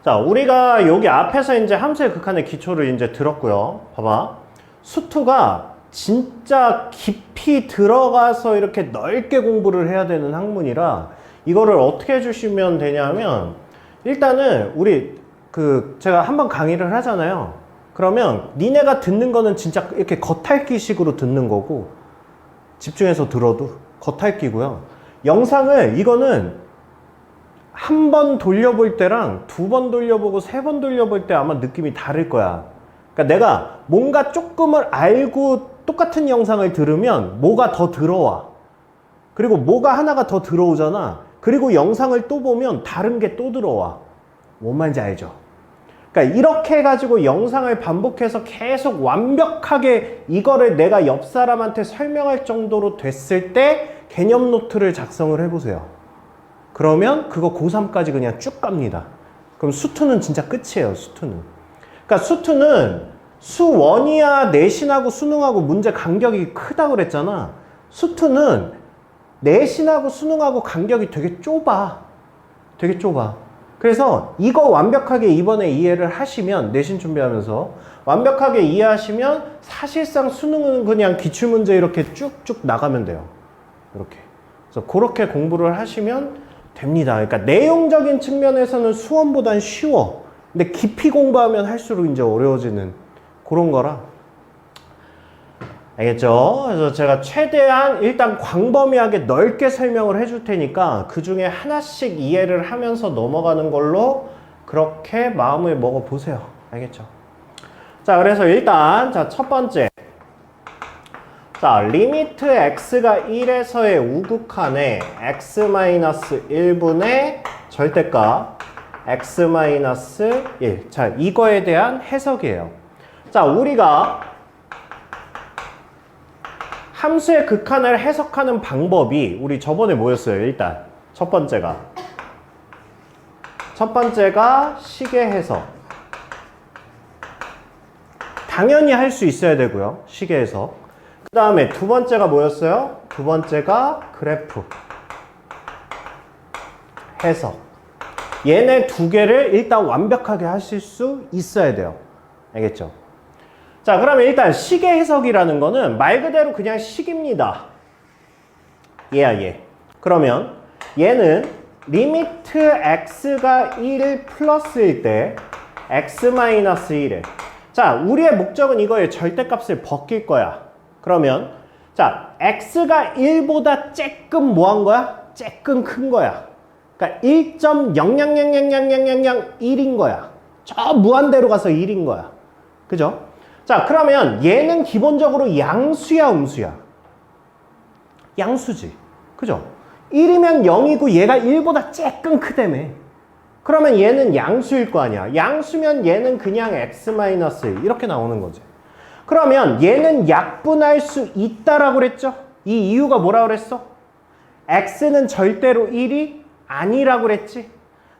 자, 우리가 여기 앞에서 이제 함수의 극한의 기초를 이제 들었고요. 봐봐. 수투가 진짜 깊이 들어가서 이렇게 넓게 공부를 해야 되는 학문이라 이거를 어떻게 해주시면 되냐면 일단은 우리 제가 한번 강의를 하잖아요. 그러면 니네가 듣는 거는 진짜 이렇게 겉핥기식으로 듣는 거고 집중해서 들어도 겉핥기고요. 영상을 이거는 한 번 돌려볼 때랑 두 번 돌려보고 세 번 돌려볼 때 아마 느낌이 다를 거야. 그러니까 내가 뭔가 조금을 알고 똑같은 영상을 들으면 뭐가 더 들어와. 그리고 뭐가 하나가 더 들어오잖아. 그리고 영상을 또 보면 다른 게 또 들어와. 뭔 말인지 알죠? 그러니까 이렇게 해가지고 영상을 반복해서 계속 완벽하게 이거를 내가 옆 사람한테 설명할 정도로 됐을 때 개념 노트를 작성을 해보세요. 그러면 그거 고3까지 그냥 쭉 갑니다. 그럼 수투는 진짜 끝이에요, 수투는. 그러니까 수투는 수1이야 내신하고 수능하고 문제 간격이 크다고 그랬잖아. 수투는 내신하고 수능하고 간격이 되게 좁아. 되게 좁아. 그래서 이거 완벽하게 이번에 이해를 하시면 내신 준비하면서 완벽하게 이해하시면 사실상 수능은 그냥 기출문제 이렇게 쭉쭉 나가면 돼요. 이렇게. 그래서 그렇게 공부를 하시면 됩니다. 그러니까 내용적인 측면에서는 수험보단 쉬워. 근데 깊이 공부하면 할수록 이제 어려워지는 그런 거라. 알겠죠? 그래서 제가 최대한 일단 광범위하게 넓게 설명을 해줄 테니까 그 중에 하나씩 이해를 하면서 넘어가는 걸로 그렇게 마음을 먹어 보세요. 알겠죠? 자, 그래서 일단 자, 첫 번째. 자, 리미트 x가 1에서의 우극한에 x-1분의 절대값 x-1. 자, 이거에 대한 해석이에요. 자, 우리가 함수의 극한을 해석하는 방법이 우리 저번에 뭐였어요? 일단 첫 번째가 식의 해석. 당연히 할 수 있어야 되고요. 식의 해석. 그 다음에 두 번째가 뭐였어요? 두 번째가 그래프 해석. 얘네 두 개를 일단 완벽하게 하실 수 있어야 돼요. 알겠죠? 자, 그러면 일단 식의 해석이라는 거는 말 그대로 그냥 식입니다. 얘야, 얘. 그러면 얘는 리미트 x가 1 플러스일 때 x-1에 자, 우리의 목적은 이거의 절대값을 벗길 거야. 그러면 자, x가 1보다 쬐끔 뭐 한 거야? 쬐끔 큰 거야. 그러니까 1.00000001인 거야. 저 무한대로 가서 1인 거야. 그죠? 자, 그러면 얘는 기본적으로 양수야, 음수야? 양수지. 그죠? 1이면 0이고 얘가 1보다 쬐끔 크다며. 그러면 얘는 양수일 거 아니야. 양수면 얘는 그냥 x-1 이렇게 나오는 거지. 그러면 얘는 약분할 수 있다라고 그랬죠? 이 이유가 뭐라고 그랬어? x는 절대로 1이 아니라고 그랬지?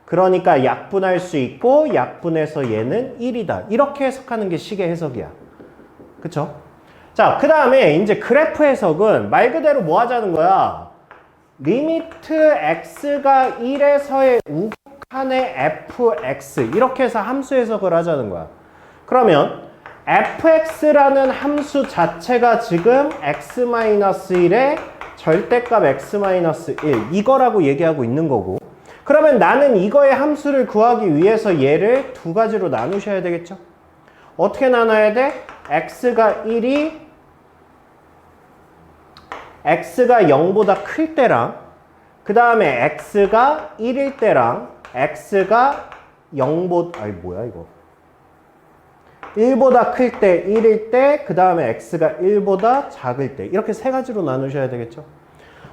그러니까 약분할 수 있고 약분해서 얘는 1이다. 이렇게 해석하는 게 식의 해석이야. 그쵸? 자, 그 다음에 이제 그래프 해석은 말 그대로 뭐 하자는 거야? 리미트 x가 1에서의 우극한의 fx 이렇게 해서 함수 해석을 하자는 거야. 그러면 fx라는 함수 자체가 지금 x-1의 절대값 x-1 이거라고 얘기하고 있는 거고, 그러면 나는 이거의 함수를 구하기 위해서 얘를 두 가지로 나누셔야 되겠죠? 어떻게 나눠야 돼? x가 0보다 클 때랑 그 다음에 x가 1일 때랑 x가 0보다 아니 뭐야 이거 1보다 클 때, 1일 때, 그 다음에 x가 1보다 작을 때 이렇게 세 가지로 나누셔야 되겠죠?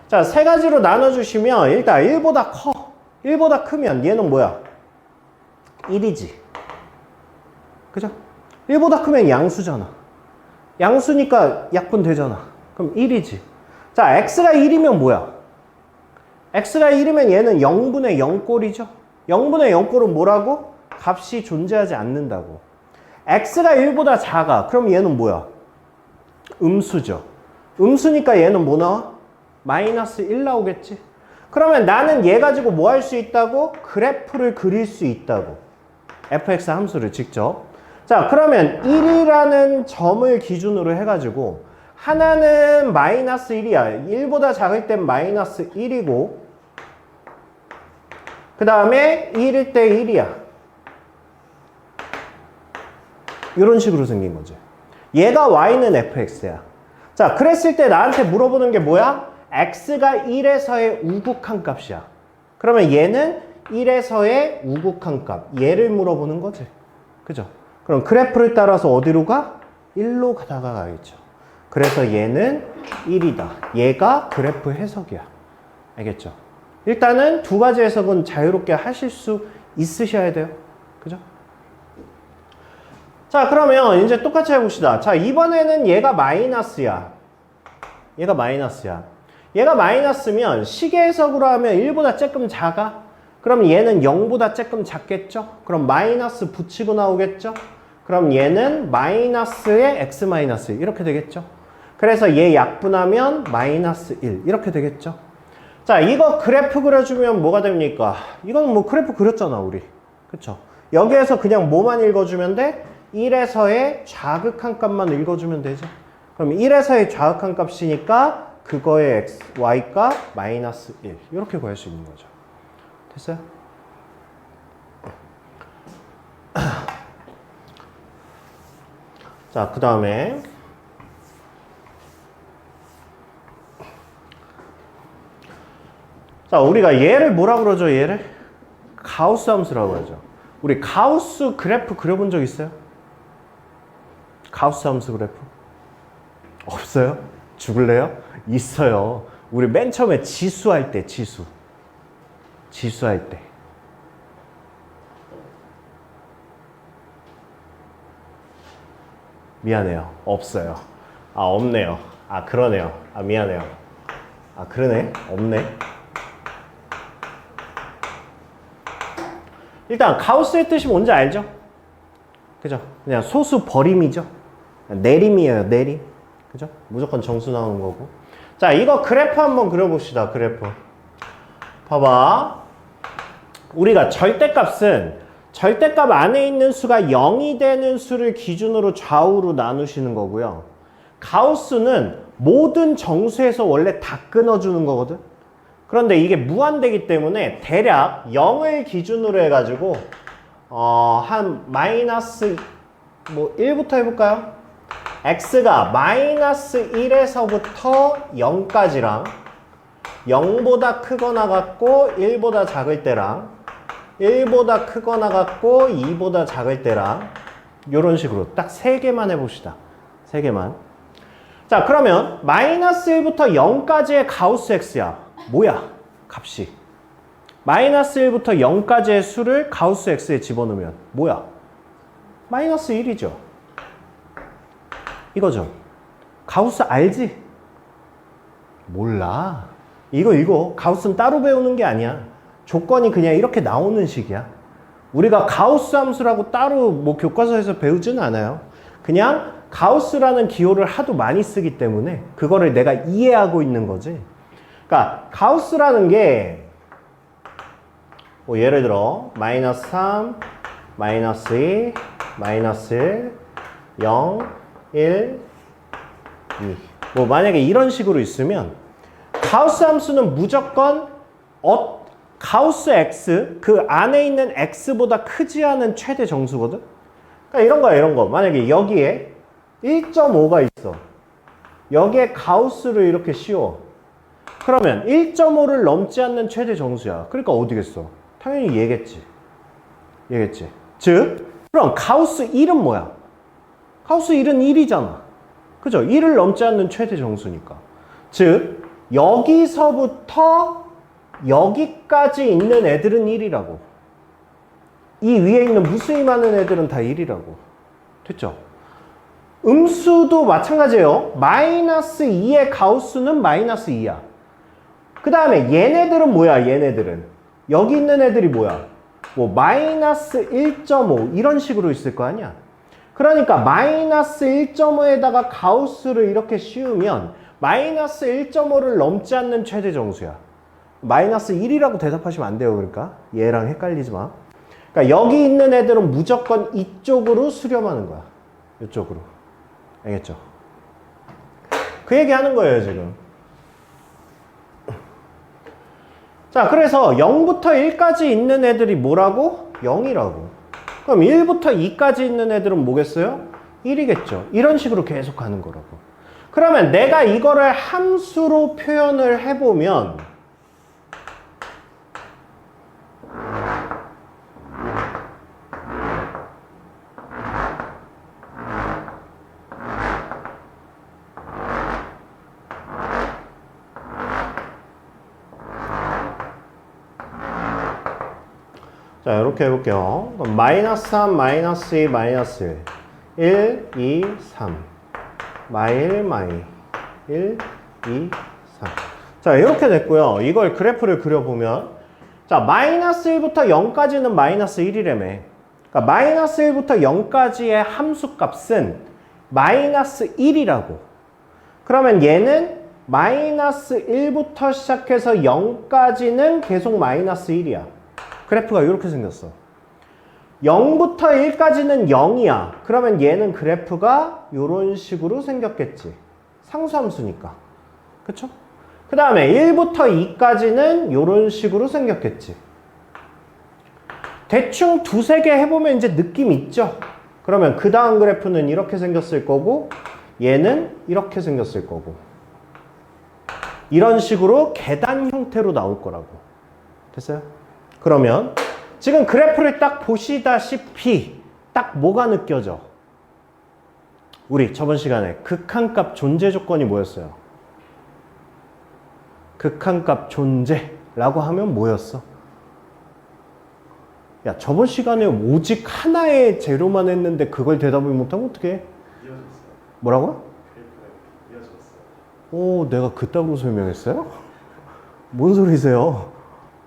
자, 세 가지로 나눠주시면 일단 1보다 커. 1보다 크면 얘는 뭐야? 1이지. 그죠? 1보다 크면 양수잖아. 양수니까 약분되잖아. 그럼 1이지. 자, x가 1이면 뭐야? x가 1이면 얘는 0분의 0꼴이죠? 0분의 0꼴은 뭐라고? 값이 존재하지 않는다고. x가 1보다 작아. 그럼 얘는 뭐야? 음수죠. 음수니까 얘는 뭐 나와? 마이너스 1 나오겠지? 그러면 나는 얘 가지고 뭐 할 수 있다고? 그래프를 그릴 수 있다고. fx 함수를 직접. 자, 그러면 1이라는 점을 기준으로 해가지고 하나는 마이너스 1이야. 1보다 작을 땐 마이너스 1이고 그 다음에 1일 때 1이야. 이런 식으로 생긴 거지. 얘가 y는 fx야. 자, 그랬을 때 나한테 물어보는 게 뭐야? x가 1에서의 우극한 값이야. 그러면 얘는 1에서의 우극한 값. 얘를 물어보는 거지. 그죠? 그럼 그래프를 따라서 어디로 가? 1로 가다가 가겠죠. 그래서 얘는 1이다. 얘가 그래프 해석이야. 알겠죠? 일단은 두 가지 해석은 자유롭게 하실 수 있으셔야 돼요. 그죠? 자, 그러면 이제 똑같이 해봅시다. 자, 이번에는 얘가 마이너스야. 얘가 마이너스야. 얘가 마이너스면 식의 해석으로 하면 1보다 조금 작아. 그럼 얘는 0보다 조금 작겠죠? 그럼 마이너스 붙이고 나오겠죠? 그럼 얘는 마이너스의 x 마이너스 1 이렇게 되겠죠? 그래서 얘 약분하면 마이너스 1 이렇게 되겠죠? 자, 이거 그래프 그려주면 뭐가 됩니까? 이건 뭐 그래프 그렸잖아, 우리. 그쵸? 여기에서 그냥 뭐만 읽어주면 돼? 1에서의 좌극한 값만 읽어주면 되죠. 그럼 1에서의 좌극한 값이니까 그거의 x, y값 마이너스 1 이렇게 구할 수 있는 거죠. 됐어요? 자, 그 다음에 자, 우리가 얘를 뭐라 그러죠? 얘를 가우스 함수라고 하죠. 우리 가우스 그래프 그려본 적 있어요? 가우스 함수 그래프? 없어요? 죽을래요? 있어요. 우리 맨 처음에 지수할 때, 지수할 때. 미안해요. 없어요. 아, 없네요. 아, 그러네요. 아, 미안해요. 아, 그러네. 없네. 일단 가우스의 뜻이 뭔지 알죠? 그죠? 그냥 소수 버림이죠. 내림이에요, 내림. 그죠? 무조건 정수 나오는 거고. 자, 이거 그래프 한번 그려봅시다. 그래프. 봐봐. 우리가 절대값은 절대값 안에 있는 수가 0이 되는 수를 기준으로 좌우로 나누시는 거고요. 가우스는 모든 정수에서 원래 다 끊어주는 거거든. 그런데 이게 무한대기 때문에 대략 0을 기준으로 해가지고 한 마이너스 뭐 1부터 해볼까요? x가 마이너스 1에서부터 0까지랑 0보다 크거나 같고 1보다 작을 때랑 1보다 크거나 같고 2보다 작을 때랑 이런 식으로 딱 3개만 해봅시다. 3개만. 자, 그러면 마이너스 1부터 0까지의 가우스 x야. 뭐야? 값이. 마이너스 1부터 0까지의 수를 가우스 x에 집어넣으면 뭐야? 마이너스 1이죠. 이거죠. 가우스 알지? 몰라. 이거 가우스는 따로 배우는 게 아니야. 조건이 그냥 이렇게 나오는 식이야. 우리가 가우스 함수라고 따로 뭐 교과서에서 배우지는 않아요. 그냥 가우스라는 기호를 하도 많이 쓰기 때문에 그거를 내가 이해하고 있는 거지. 그러니까 가우스라는 게 뭐 예를 들어 마이너스 3, 마이너스 2, 마이너스 1, 0, 1, 2. 뭐 만약에 이런 식으로 있으면 가우스 함수는 무조건 가우스 x 그 안에 있는 x보다 크지 않은 최대 정수거든. 그러니까 이런 거야, 이런 거. 만약에 여기에 1.5가 있어. 여기에 가우스를 이렇게 씌워. 그러면 1.5를 넘지 않는 최대 정수야. 그러니까 어디겠어? 당연히 얘겠지. 얘겠지. 즉, 그럼 가우스 1은 뭐야? 가우스 1은 1이잖아. 그죠? 1을 넘지 않는 최대 정수니까. 즉, 여기서부터 여기까지 있는 애들은 1이라고. 이 위에 있는 무수히 많은 애들은 다 1이라고. 됐죠? 음수도 마찬가지예요. 마이너스 2의 가우스는 마이너스 2야. 그 다음에 얘네들은 뭐야? 얘네들은 여기 있는 애들이 뭐야? 뭐 마이너스 1.5 이런 식으로 있을 거 아니야. 그러니까 마이너스 1.5에다가 가우스를 이렇게 씌우면 마이너스 1.5를 넘지 않는 최대 정수야. 마이너스 1이라고 대답하시면 안 돼요. 그러니까 얘랑 헷갈리지 마. 그러니까 여기 있는 애들은 무조건 이쪽으로 수렴하는 거야. 이쪽으로. 알겠죠? 그 얘기 하는 거예요, 지금. 자, 그래서 0부터 1까지 있는 애들이 뭐라고? 0이라고. 그럼 1부터 2까지 있는 애들은 뭐겠어요? 1이겠죠. 이런 식으로 계속 가는 거라고. 그러면 내가 이거를 함수로 표현을 해보면 자, 이렇게 해볼게요. 그럼 마이너스 3, 마이너스 2, 마이너스 1. 1, 2, 3. 마이 1, 마이 1, 2, 3. 자, 이렇게 됐고요. 이걸 그래프를 그려보면 자, 마이너스 1부터 0까지는 마이너스 1이라며. 그러니까 마이너스 1부터 0까지의 함수값은 마이너스 1이라고. 그러면 얘는 마이너스 1부터 시작해서 0까지는 계속 마이너스 1이야. 그래프가 이렇게 생겼어. 0부터 1까지는 0이야. 그러면 얘는 그래프가 이런 식으로 생겼겠지. 상수함수니까. 그쵸? 그 다음에 1부터 2까지는 이런 식으로 생겼겠지. 대충 두세 개 해보면 이제 느낌 있죠? 그러면 그 다음 그래프는 이렇게 생겼을 거고 얘는 이렇게 생겼을 거고 이런 식으로 계단 형태로 나올 거라고. 됐어요? 그러면 지금 그래프를 딱 보시다시피 딱 뭐가 느껴져? 우리 저번 시간에 극한값 존재 조건이 뭐였어요? 극한값 존재라고 하면 뭐였어? 야, 저번 시간에 오직 하나의 재료만 했는데 그걸 대답을 못하면 어떡해? 이어졌어요. 뭐라고? 그래프가 이어졌어요. 오, 내가 그따구로 설명했어요? 뭔 소리세요?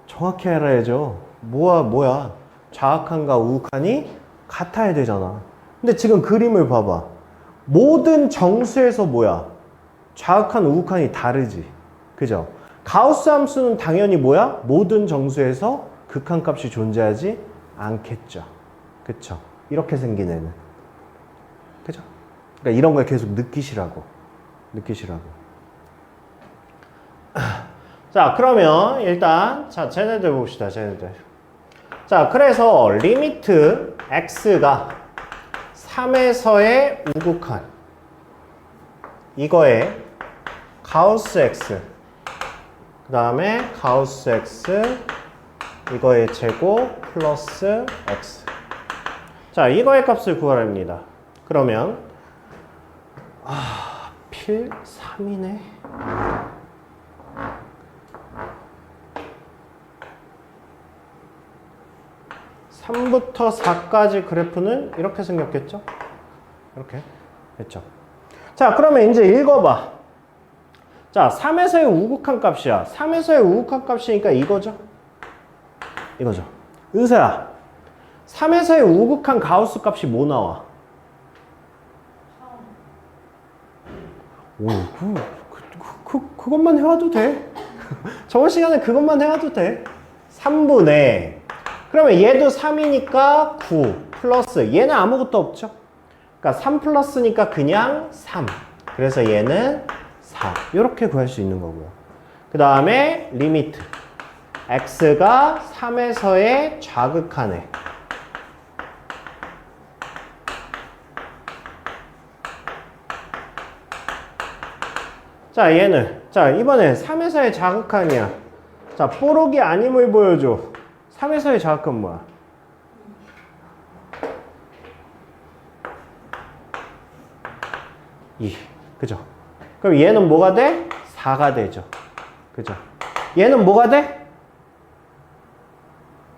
정확히 알아야죠. 뭐야? 좌악한과 우극한이 같아야 되잖아. 근데 지금 그림을 봐봐. 모든 정수에서 뭐야? 좌악한, 우극한이 다르지. 그죠? 가우스 함수는 당연히 뭐야? 모든 정수에서 극한값이 존재하지 않겠죠. 그쵸? 이렇게 생긴 애는. 그죠? 그러니까 이런 걸 계속 느끼시라고. 자, 그러면 일단 자, 쟤네들 봅시다. 쟤네들. 자, 그래서 리미트 x가 3에서의 우극한 이거에 가우스 x 그 다음에 가우스 x 이거의 제곱 플러스 x. 자, 이거의 값을 구하랍니다. 그러면 필 3이네. 3부터 4까지 그래프는 이렇게 생겼겠죠? 이렇게 됐죠? 자, 그러면 이제 읽어봐. 자, 3에서의 우극한 값이야. 3에서의 우극한 값이니까 이거죠? 이거죠. 은서야, 3에서의 우극한 가우스 값이 뭐 나와? 오, 그것만 해와도 돼. 저번 시간에 그것만 해와도 돼. 3분의 그러면 얘도 3이니까 9 플러스 얘는 아무것도 없죠. 그러니까 3 플러스니까 그냥 3. 그래서 얘는 4. 이렇게 구할 수 있는 거고요. 그 다음에 리미트 x가 3에서의 좌극한에 자, 얘는 자, 이번에 3에서의 좌극한이야. 자, 뽀록이 아님을 보여줘. 3에서의 좌극한 뭐야? 2. 그죠? 그럼 얘는 뭐가 돼? 4가 되죠. 그죠? 얘는 뭐가 돼?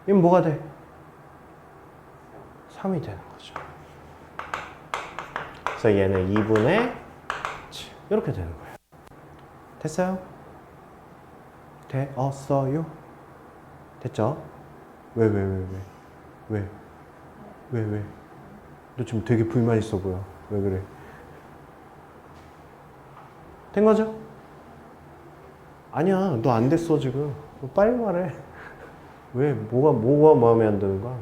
얘는 뭐가 돼? 3이 되는 거죠. 그래서 얘는 2분의 7. 이렇게 되는 거예요. 됐어요? 되었어요? 됐죠? 왜? 너 지금 되게 불만 있어 보여. 왜 그래? 된 거죠? 아니야, 너 안 됐어 지금. 너 빨리 말해. 왜? 뭐가 마음에 안 드는 거야?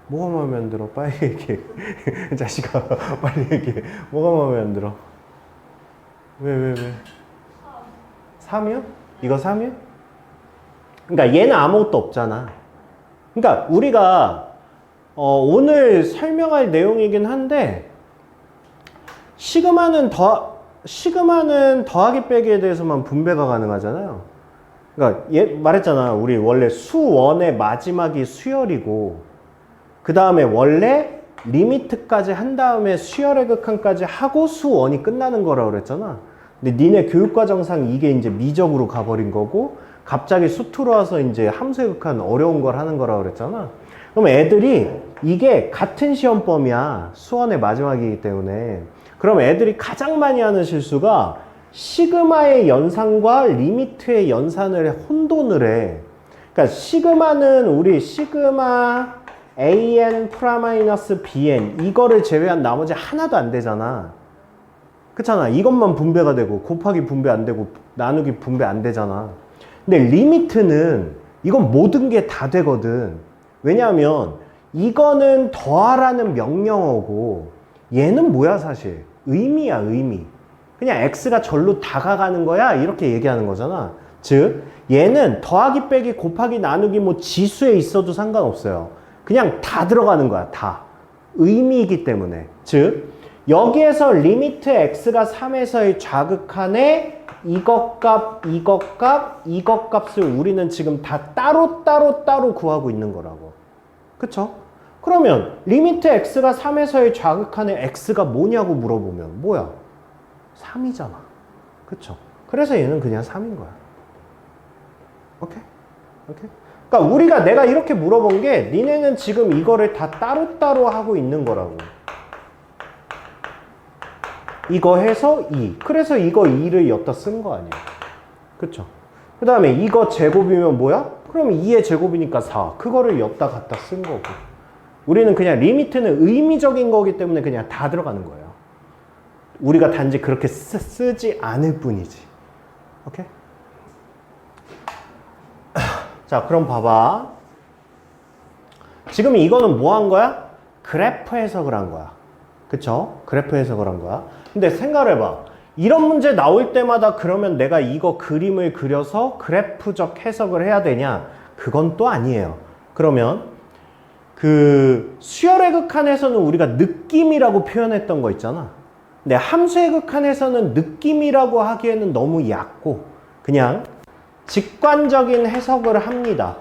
뭐가 마음에 안 들어? 빨리 얘기해. 자식아, 빨리 얘기해. 뭐가 마음에 안 들어? 왜? 3이요? 이거 3이요? 그러니까 얘는 아무것도 없잖아. 그러니까 우리가 오늘 설명할 내용이긴 한데 시그마는 더하기 빼기에 대해서만 분배가 가능하잖아요. 그러니까 말했잖아. 우리 원래 수원의 마지막이 수열이고 그 다음에 원래 리미트까지 한 다음에 수열의 극한까지 하고 수원이 끝나는 거라고 그랬잖아. 근데 니네 교육과정상 이게 이제 미적으로 가버린 거고 갑자기 수투로 와서 이제 함수의 극한 어려운 걸 하는 거라고 그랬잖아. 그럼 애들이 이게 같은 시험범위야. 수원의 마지막이기 때문에. 그럼 애들이 가장 많이 하는 실수가 시그마의 연산과 리미트의 연산을 혼돈을 해. 그러니까 시그마는 우리 시그마 an 프라마이너스 bn 이거를 제외한 나머지 하나도 안 되잖아. 그렇잖아. 이것만 분배가 되고 곱하기 분배 안 되고 나누기 분배 안 되잖아. 근데 리미트는 이건 모든 게 다 되거든. 왜냐하면 이거는 더하라는 명령어고 얘는 뭐야 사실? 의미야 의미. 그냥 x가 절로 다가가는 거야 이렇게 얘기하는 거잖아. 즉 얘는 더하기 빼기 곱하기 나누기 뭐 지수에 있어도 상관없어요. 그냥 다 들어가는 거야. 다. 의미이기 때문에. 즉 여기에서 리미트 x가 3에서의 좌극한에 이것 값, 이것 값, 이것 값을 우리는 지금 다 따로 구하고 있는 거라고. 그쵸? 그러면 리미트 x가 3에서의 좌극한에 x가 뭐냐고 물어보면 뭐야? 3이잖아. 그쵸? 그래서 얘는 그냥 3인 거야. 오케이? 오케이? 그러니까 우리가 내가 이렇게 물어본 게 니네는 지금 이거를 다 따로따로 하고 있는 거라고. 이거 해서 2. 그래서 이거 2를 여기다 쓴 거 아니야. 그쵸? 그 다음에 이거 제곱이면 뭐야? 그럼 2의 제곱이니까 4. 그거를 여기다 갖다 쓴 거고. 우리는 그냥 리미트는 의미적인 거기 때문에 그냥 다 들어가는 거예요. 우리가 단지 그렇게 쓰지 않을 뿐이지. 오케이? 자, 그럼 봐봐. 지금 이거는 뭐 한 거야? 그래프 해석을 한 거야. 그쵸? 그래프 해석을 한 거야. 근데 생각을 해봐. 이런 문제 나올 때마다 그러면 내가 이거 그림을 그려서 그래프적 해석을 해야 되냐? 그건 또 아니에요. 그러면 그 수열의 극한에서는 우리가 느낌이라고 표현했던 거 있잖아. 근데 함수의 극한에서는 느낌이라고 하기에는 너무 얕고 그냥 직관적인 해석을 합니다.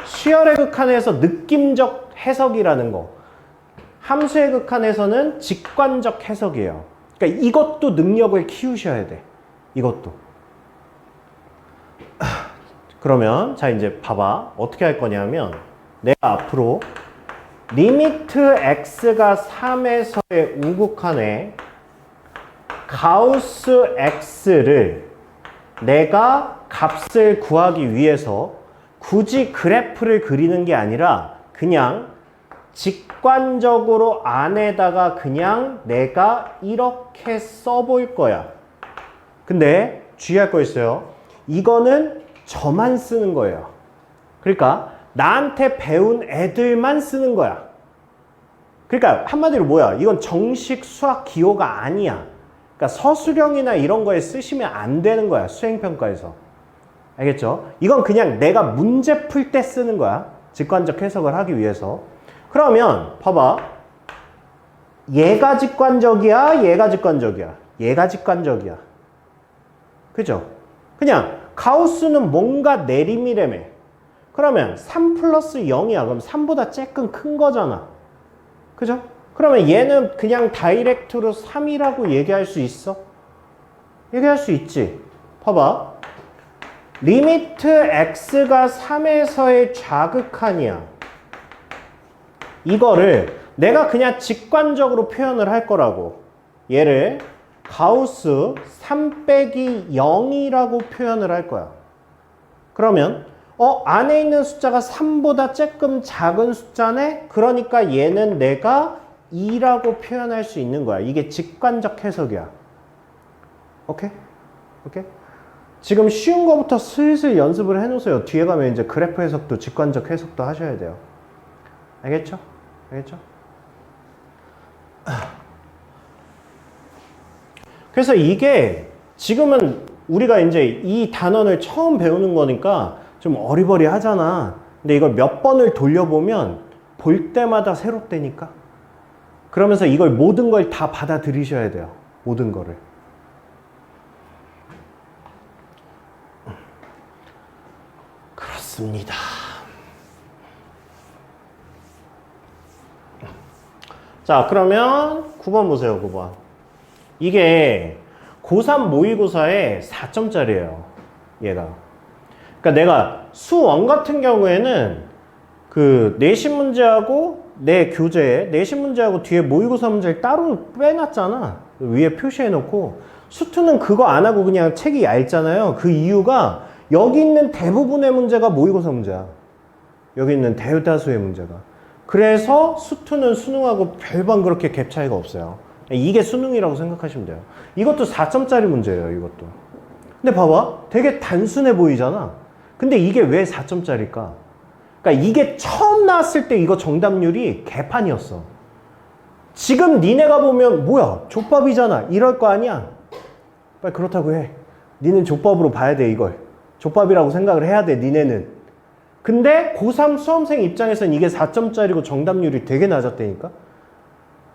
수열의 극한에서 느낌적 해석이라는 거. 함수의 극한에서는 직관적 해석이에요. 그러니까 이것도 능력을 키우셔야 돼. 이것도. 그러면 자 이제 봐봐. 어떻게 할 거냐면 내가 앞으로 리미트 x가 3에서의 우극한에 가우스 x를 내가 값을 구하기 위해서 굳이 그래프를 그리는 게 아니라 그냥 직관적으로 안에다가 그냥 내가 이렇게 써볼 거야. 근데 주의할 거 있어요. 이거는 저만 쓰는 거예요. 그러니까 나한테 배운 애들만 쓰는 거야. 그러니까 한마디로 뭐야? 이건 정식 수학 기호가 아니야. 그러니까 서술형이나 이런 거에 쓰시면 안 되는 거야. 수행평가에서. 알겠죠? 이건 그냥 내가 문제 풀 때 쓰는 거야. 직관적 해석을 하기 위해서. 그러면 봐봐. 얘가 직관적이야? 얘가 직관적이야? 얘가 직관적이야. 그죠? 그냥 가우스는 뭔가 내림이라며. 그러면 3 플러스 0이야. 그럼 3보다 조금 큰 거잖아. 그죠? 그러면 얘는 그냥 다이렉트로 3이라고 얘기할 수 있어? 얘기할 수 있지. 봐봐. 리미트 x가 3에서의 좌극한이야. 이거를 내가 그냥 직관적으로 표현을 할 거라고. 얘를 가우스 3 빼기 0이라고 표현을 할 거야. 그러면 안에 있는 숫자가 3보다 조금 작은 숫자네? 그러니까 얘는 내가 2라고 표현할 수 있는 거야. 이게 직관적 해석이야. 오케이? 오케이? 지금 쉬운 거부터 슬슬 연습을 해놓으세요. 뒤에 가면 이제 그래프 해석도 직관적 해석도 하셔야 돼요. 알겠죠? 알겠죠? 그래서 이게 지금은 우리가 이제 이 단원을 처음 배우는 거니까 좀 어리버리 하잖아. 근데 이걸 몇 번을 돌려보면 볼 때마다 새롭다니까. 그러면서 이걸 모든 걸 다 받아들이셔야 돼요. 모든 거를. 그렇습니다. 자, 그러면 9번 보세요. 9번. 이게 고3 모의고사에 4점짜리예요. 얘가. 그러니까 내가 수원 같은 경우에는 그 내신 문제하고 내 교재에 내신 문제하고 뒤에 모의고사 문제를 따로 빼놨잖아. 위에 표시해놓고. 수투는 그거 안 하고 그냥 책이 얇잖아요. 그 이유가 여기 있는 대부분의 문제가 모의고사 문제야. 여기 있는 대다수의 문제가. 그래서 수투는 수능하고 별반 그렇게 갭 차이가 없어요. 이게 수능이라고 생각하시면 돼요. 이것도 4점짜리 문제예요. 이것도. 근데 봐봐. 되게 단순해 보이잖아. 근데 이게 왜 4점짜리일까? 그러니까 이게 처음 나왔을 때 이거 정답률이 개판이었어. 지금 니네가 보면 뭐야 족밥이잖아 이럴 거 아니야. 빨리 그렇다고 해. 니는 족밥으로 봐야 돼. 이걸 족밥이라고 생각을 해야 돼. 니네는. 근데 고3 수험생 입장에서는 이게 4점짜리고 정답률이 되게 낮았다니까.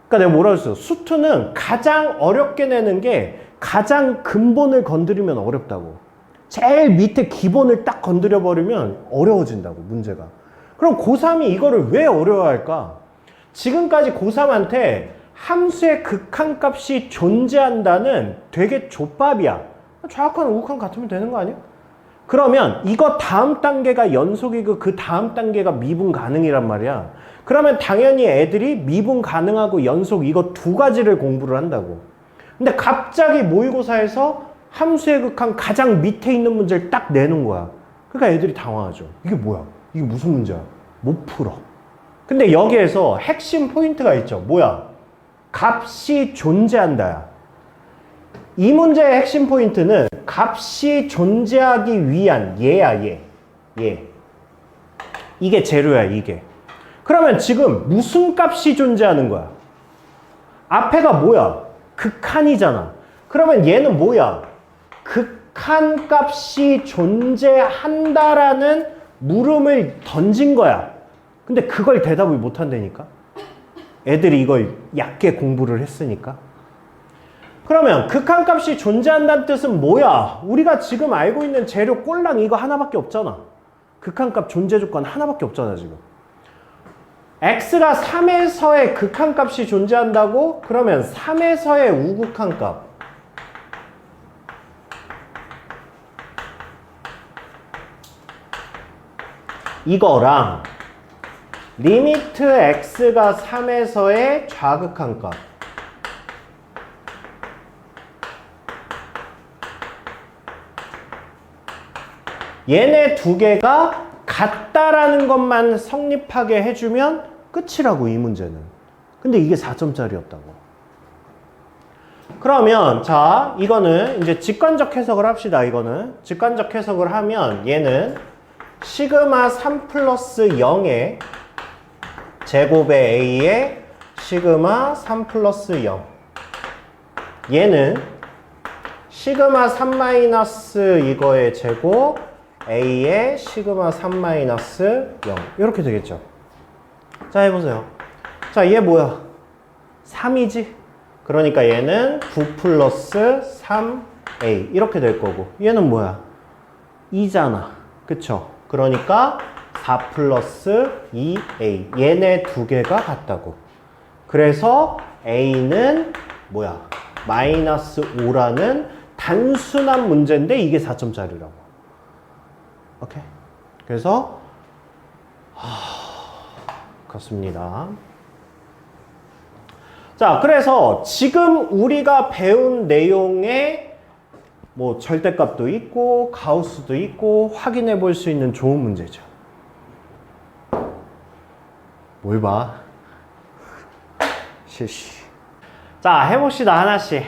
그러니까 내가 뭐라 그랬어. 수투는 가장 어렵게 내는 게 가장 근본을 건드리면 어렵다고. 제일 밑에 기본을 딱 건드려 버리면 어려워진다고 문제가. 그럼 고3이 이거를 왜 어려워할까? 지금까지 고3한테 함수의 극한값이 존재한다는 되게 족밥이야. 좌극한 우극한 같으면 되는 거 아니야? 그러면 이거 다음 단계가 연속이고 그 다음 단계가 미분 가능이란 말이야. 그러면 당연히 애들이 미분 가능하고 연속 이거 두 가지를 공부를 한다고. 근데 갑자기 모의고사에서 함수의 극한 가장 밑에 있는 문제를 딱 내는 거야. 그러니까 애들이 당황하죠. 이게 뭐야? 이게 무슨 문제야? 못 풀어. 근데 여기에서 핵심 포인트가 있죠. 뭐야? 값이 존재한다야. 이 문제의 핵심 포인트는 값이 존재하기 위한 얘야, 얘. 얘. 이게 재료야, 이게. 그러면 지금 무슨 값이 존재하는 거야? 앞에가 뭐야? 극한이잖아. 그러면 얘는 뭐야? 극한 값이 존재한다라는 물음을 던진 거야. 근데 그걸 대답을 못 한다니까? 애들이 이걸 얕게 공부를 했으니까. 그러면 극한값이 존재한다는 뜻은 뭐야? 우리가 지금 알고 있는 재료 꼴랑 이거 하나밖에 없잖아. 극한값 존재 조건 하나밖에 없잖아 지금. x가 3에서의 극한값이 존재한다고? 그러면 3에서의 우극한값 이거랑 리미트 x가 3에서의 좌극한값 얘네 두 개가 같다라는 것만 성립하게 해주면 끝이라고 이 문제는. 근데 이게 4점짜리였다고. 그러면 자 이거는 이제 직관적 해석을 합시다. 이거는 직관적 해석을 하면 얘는 시그마 3 플러스 0의 제곱의 a의 시그마 3 플러스 0 얘는 시그마 3 마이너스 이거의 제곱 a의 시그마 3 마이너스 0 이렇게 되겠죠. 자 해보세요. 자 얘 뭐야? 3이지? 그러니까 얘는 9 플러스 3a 이렇게 될 거고 얘는 뭐야? 2잖아. 그쵸? 그러니까 4 플러스 2a 얘네 두 개가 같다고. 그래서 a는 뭐야? 마이너스 5라는 단순한 문제인데 이게 4점짜리라고. 오케이. 그래서 그렇습니다. 자, 그래서 지금 우리가 배운 내용에 뭐 절대값도 있고 가우스도 있고 확인해 볼 수 있는 좋은 문제죠. 뭘 봐? 실시. 자, 해봅시다. 하나씩.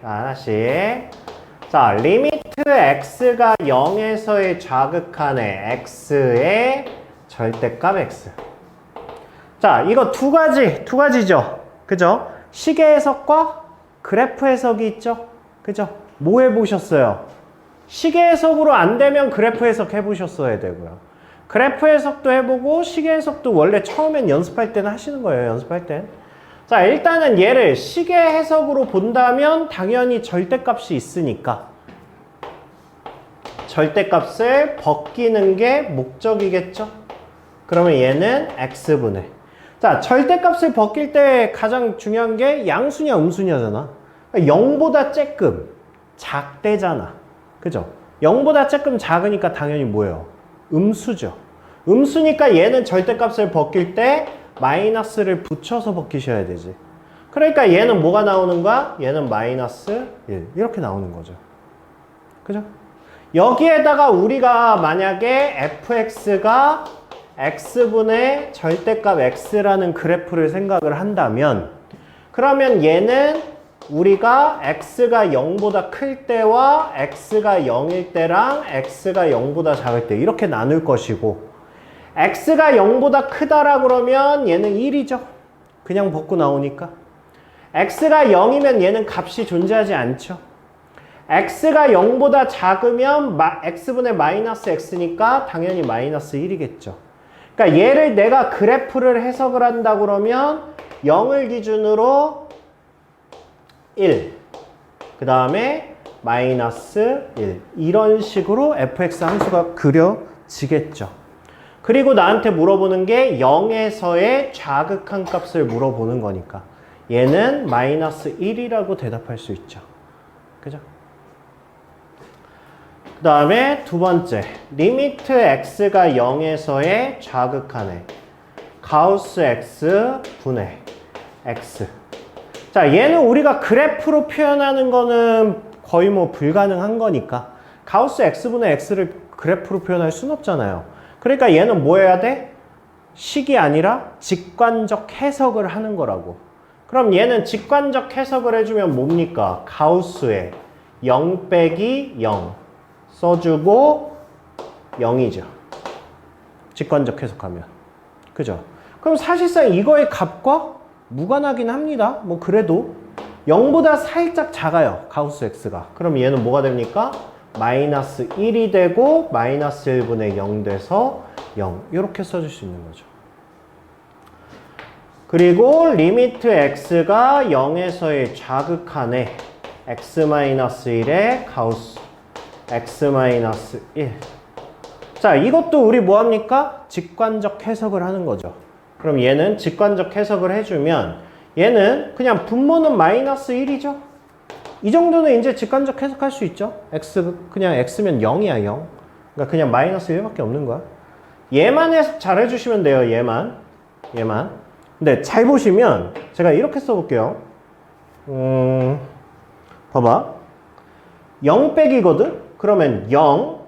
자, 하나씩. 자, 자, 리미트 x가 0에서의 좌극한의 x의 절대값 x. 자, 이거 두 가지죠. 그죠? 시계 해석과 그래프 해석이 있죠. 그죠? 뭐 해보셨어요? 시계 해석으로 안 되면 그래프 해석 해보셨어야 되고요. 그래프 해석도 해보고 시계 해석도 원래 처음엔 연습할 때는 하시는 거예요. 연습할 땐. 자, 일단은 얘를 시계 해석으로 본다면 당연히 절대값이 있으니까 절대값을 벗기는 게 목적이겠죠. 그러면 얘는 x분의. 자, 절대값을 벗길 때 가장 중요한 게 양수냐 음수냐잖아. 0보다 쬐끔 작대잖아. 그죠? 0보다 쬐끔 작으니까 당연히 뭐예요? 음수죠. 음수니까 얘는 절대값을 벗길 때 마이너스를 붙여서 벗기셔야 되지. 그러니까 얘는 뭐가 나오는 거야? 얘는 마이너스 1. 이렇게 나오는 거죠. 그죠? 여기에다가 우리가 만약에 fx가 x분의 절대값 x라는 그래프를 생각을 한다면 그러면 얘는 우리가 x가 0보다 클 때와 x가 0일 때랑 x가 0보다 작을 때 이렇게 나눌 것이고 x가 0보다 크다라 그러면 얘는 1이죠. 그냥 벗고 나오니까. x가 0이면 얘는 값이 존재하지 않죠. x가 0보다 작으면 x분의 마이너스 x니까 당연히 마이너스 1이겠죠. 그러니까 얘를 내가 그래프를 해석을 한다 그러면 0을 기준으로 1, 그 다음에 마이너스 1 이런 식으로 fx 함수가 그려지겠죠. 그리고 나한테 물어보는 게 0에서의 좌극한 값을 물어보는 거니까 얘는 마이너스 1이라고 대답할 수 있죠. 그죠? 그 다음에 두 번째 리미트 x가 0에서의 좌극한의 가우스 x 분의 x. 자, 얘는 우리가 그래프로 표현하는 거는 거의 뭐 불가능한 거니까 가우스 x분의 x를 그래프로 표현할 수는 없잖아요. 그러니까 얘는 뭐 해야 돼? 식이 아니라 직관적 해석을 하는 거라고. 그럼 얘는 직관적 해석을 해주면 뭡니까? 가우스의 0 빼기 0 써주고 0이죠. 직관적 해석하면. 그죠? 그럼 사실상 이거의 값과 무관하긴 합니다. 뭐 그래도 0보다 살짝 작아요. 가우스 x가. 그럼 얘는 뭐가 됩니까? 마이너스 1이 되고 마이너스 1분의 0 돼서 0 이렇게 써줄 수 있는 거죠. 그리고 리미트 x가 0에서의 좌극한의 x-1의 가우스 x-1. 자, 이것도 우리 뭐합니까? 직관적 해석을 하는 거죠. 그럼 얘는 직관적 해석을 해주면 얘는 그냥 분모는 마이너스 1이죠. 이 정도는 이제 직관적 해석할 수 있죠. 그냥 x면 0이야 0. 그러니까 그냥 마이너스 1밖에 없는 거야. 얘만 해석 잘 해주시면 돼요. 얘만. 근데 잘 보시면 제가 이렇게 써볼게요. 봐봐. 0 빼기거든? 그러면 0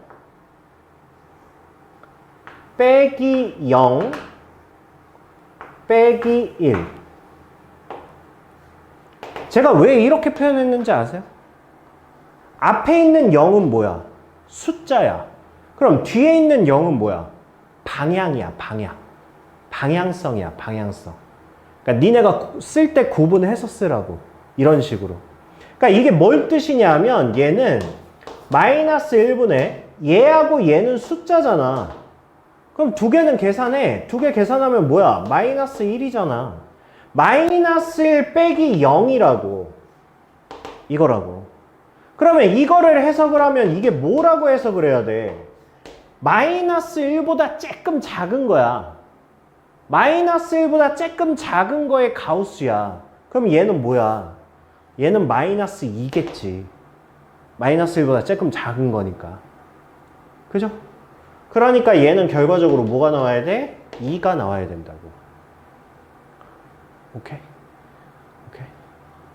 빼기 0 빼기 1. 제가 왜 이렇게 표현했는지 아세요? 앞에 있는 0은 뭐야? 숫자야. 그럼 뒤에 있는 0은 뭐야? 방향이야, 방향. 방향성이야, 방향성. 그러니까 니네가 쓸 때 구분해서 쓰라고. 이런 식으로. 그러니까 이게 뭘 뜻이냐 하면 얘는 마이너스 1분의 얘하고 얘는 숫자잖아. 그럼 두 개는 계산해. 두 개 계산하면 뭐야? 마이너스 1이잖아. 마이너스 1 빼기 0이라고. 이거라고. 그러면 이거를 해석을 하면 이게 뭐라고 해석을 해야 돼? 마이너스 1보다 조금 작은 거야. 마이너스 1보다 조금 작은 거의 가우스야. 그럼 얘는 뭐야? 얘는 마이너스 2겠지. 마이너스 1보다 조금 작은 거니까. 그죠? 그러니까 얘는 결과적으로 뭐가 나와야 돼? 2가 나와야 된다고. 오케이?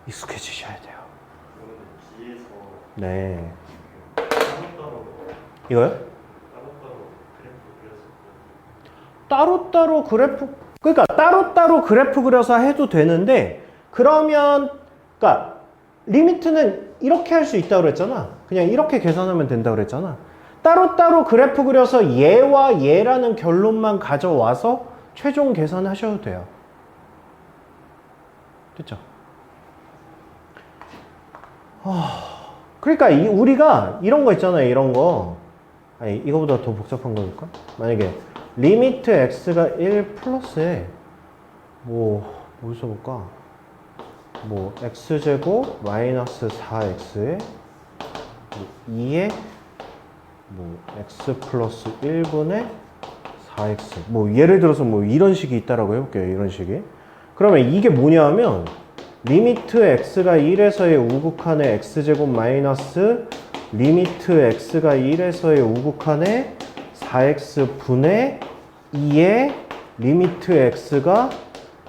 익숙해지셔야 돼요. 그러면 뒤에서 네. 따로따로 이거요? 따로따로 그래프 그렸을 거예요. 그러니까 따로따로 그래프 그려서 해도 되는데 그러면 그러니까 리미트는 이렇게 할 수 있다고 그랬잖아. 그냥 이렇게 계산하면 된다 그랬잖아. 따로따로 그래프 그려서 얘와 얘라는 결론만 가져와서 최종 계산하셔도 돼요. 됐죠? 그러니까 우리가 이런 거 있잖아요. 이런 거. 아니, 이거보다 더 복잡한 거니까. 만약에 리미트 x가 1 플러스에 뭐 써볼까? 뭐 x제곱 마이너스 4x에 2에 뭐 x 플러스 1분의 4x 뭐 예를 들어서 뭐 이런 식이 있다라고 해볼게요. 이런 식이. 그러면 이게 뭐냐면 리미트 x가 1에서의 우극한의 x제곱 마이너스 리미트 x가 1에서의 우극한의 4x분의 2의 리미트 x가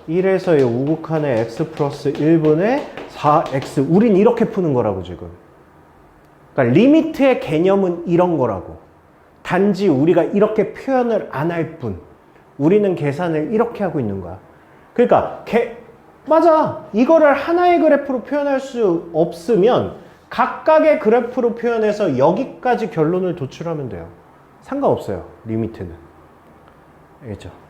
1에서의 우극한의 x 플러스 1분의 4x. 우린 이렇게 푸는 거라고 지금. 그러니까 리미트의 개념은 이런 거라고. 단지 우리가 이렇게 표현을 안 할 뿐. 우리는 계산을 이렇게 하고 있는 거야. 그러니까 맞아. 이거를 하나의 그래프로 표현할 수 없으면 각각의 그래프로 표현해서 여기까지 결론을 도출하면 돼요. 상관없어요. 리미트는. 알겠죠?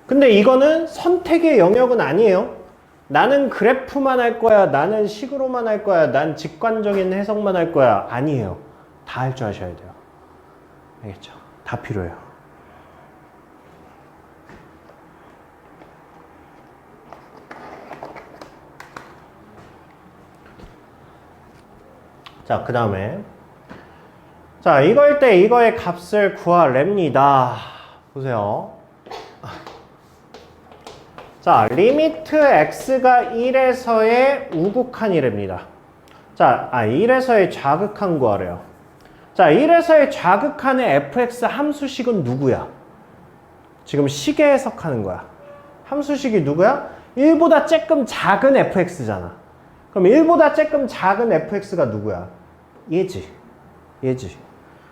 근데 이거는 선택의 영역은 아니에요. 나는 그래프만 할 거야. 나는 식으로만 할 거야. 난 직관적인 해석만 할 거야. 아니에요. 다 할 줄 아셔야 돼요. 알겠죠? 다 필요해요. 자, 그 다음에 자, 이거일 때 이거의 값을 구하랍니다. 보세요. 자, 리미트 x가 1에서의 우극한이랍니다. 자, 1에서의 좌극한 구하래요. 자, 1에서의 좌극한의 fx 함수식은 누구야? 지금 식에 해석하는 거야. 함수식이 누구야? 1보다 조금 작은 fx잖아. 그럼 1보다 조금 작은 fx가 누구야? 얘지. 얘지.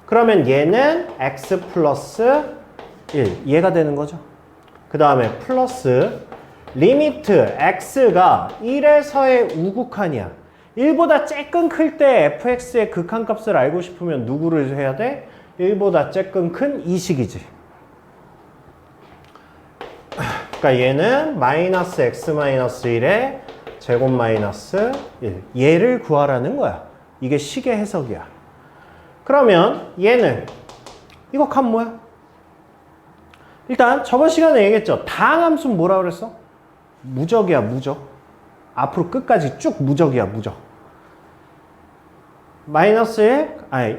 그러면 얘는 x 플러스 1. 얘가 되는 거죠. 그 다음에 플러스 리미트 x가 1에서의 우극한이야. 1보다 조금 클 때 fx의 극한값을 알고 싶으면 누구를 해야 돼? 1보다 조금 큰 이 식이지. 그러니까 얘는 마이너스 x 마이너스 1에 제곱 마이너스 1. 얘를 구하라는 거야. 이게 식의 해석이야. 그러면 얘는 이거 값 뭐야? 일단 저번 시간에 얘기했죠. 다항함수는 뭐라 그랬어? 무적이야, 무적. 앞으로 끝까지 쭉 무적이야, 무적. 마이너스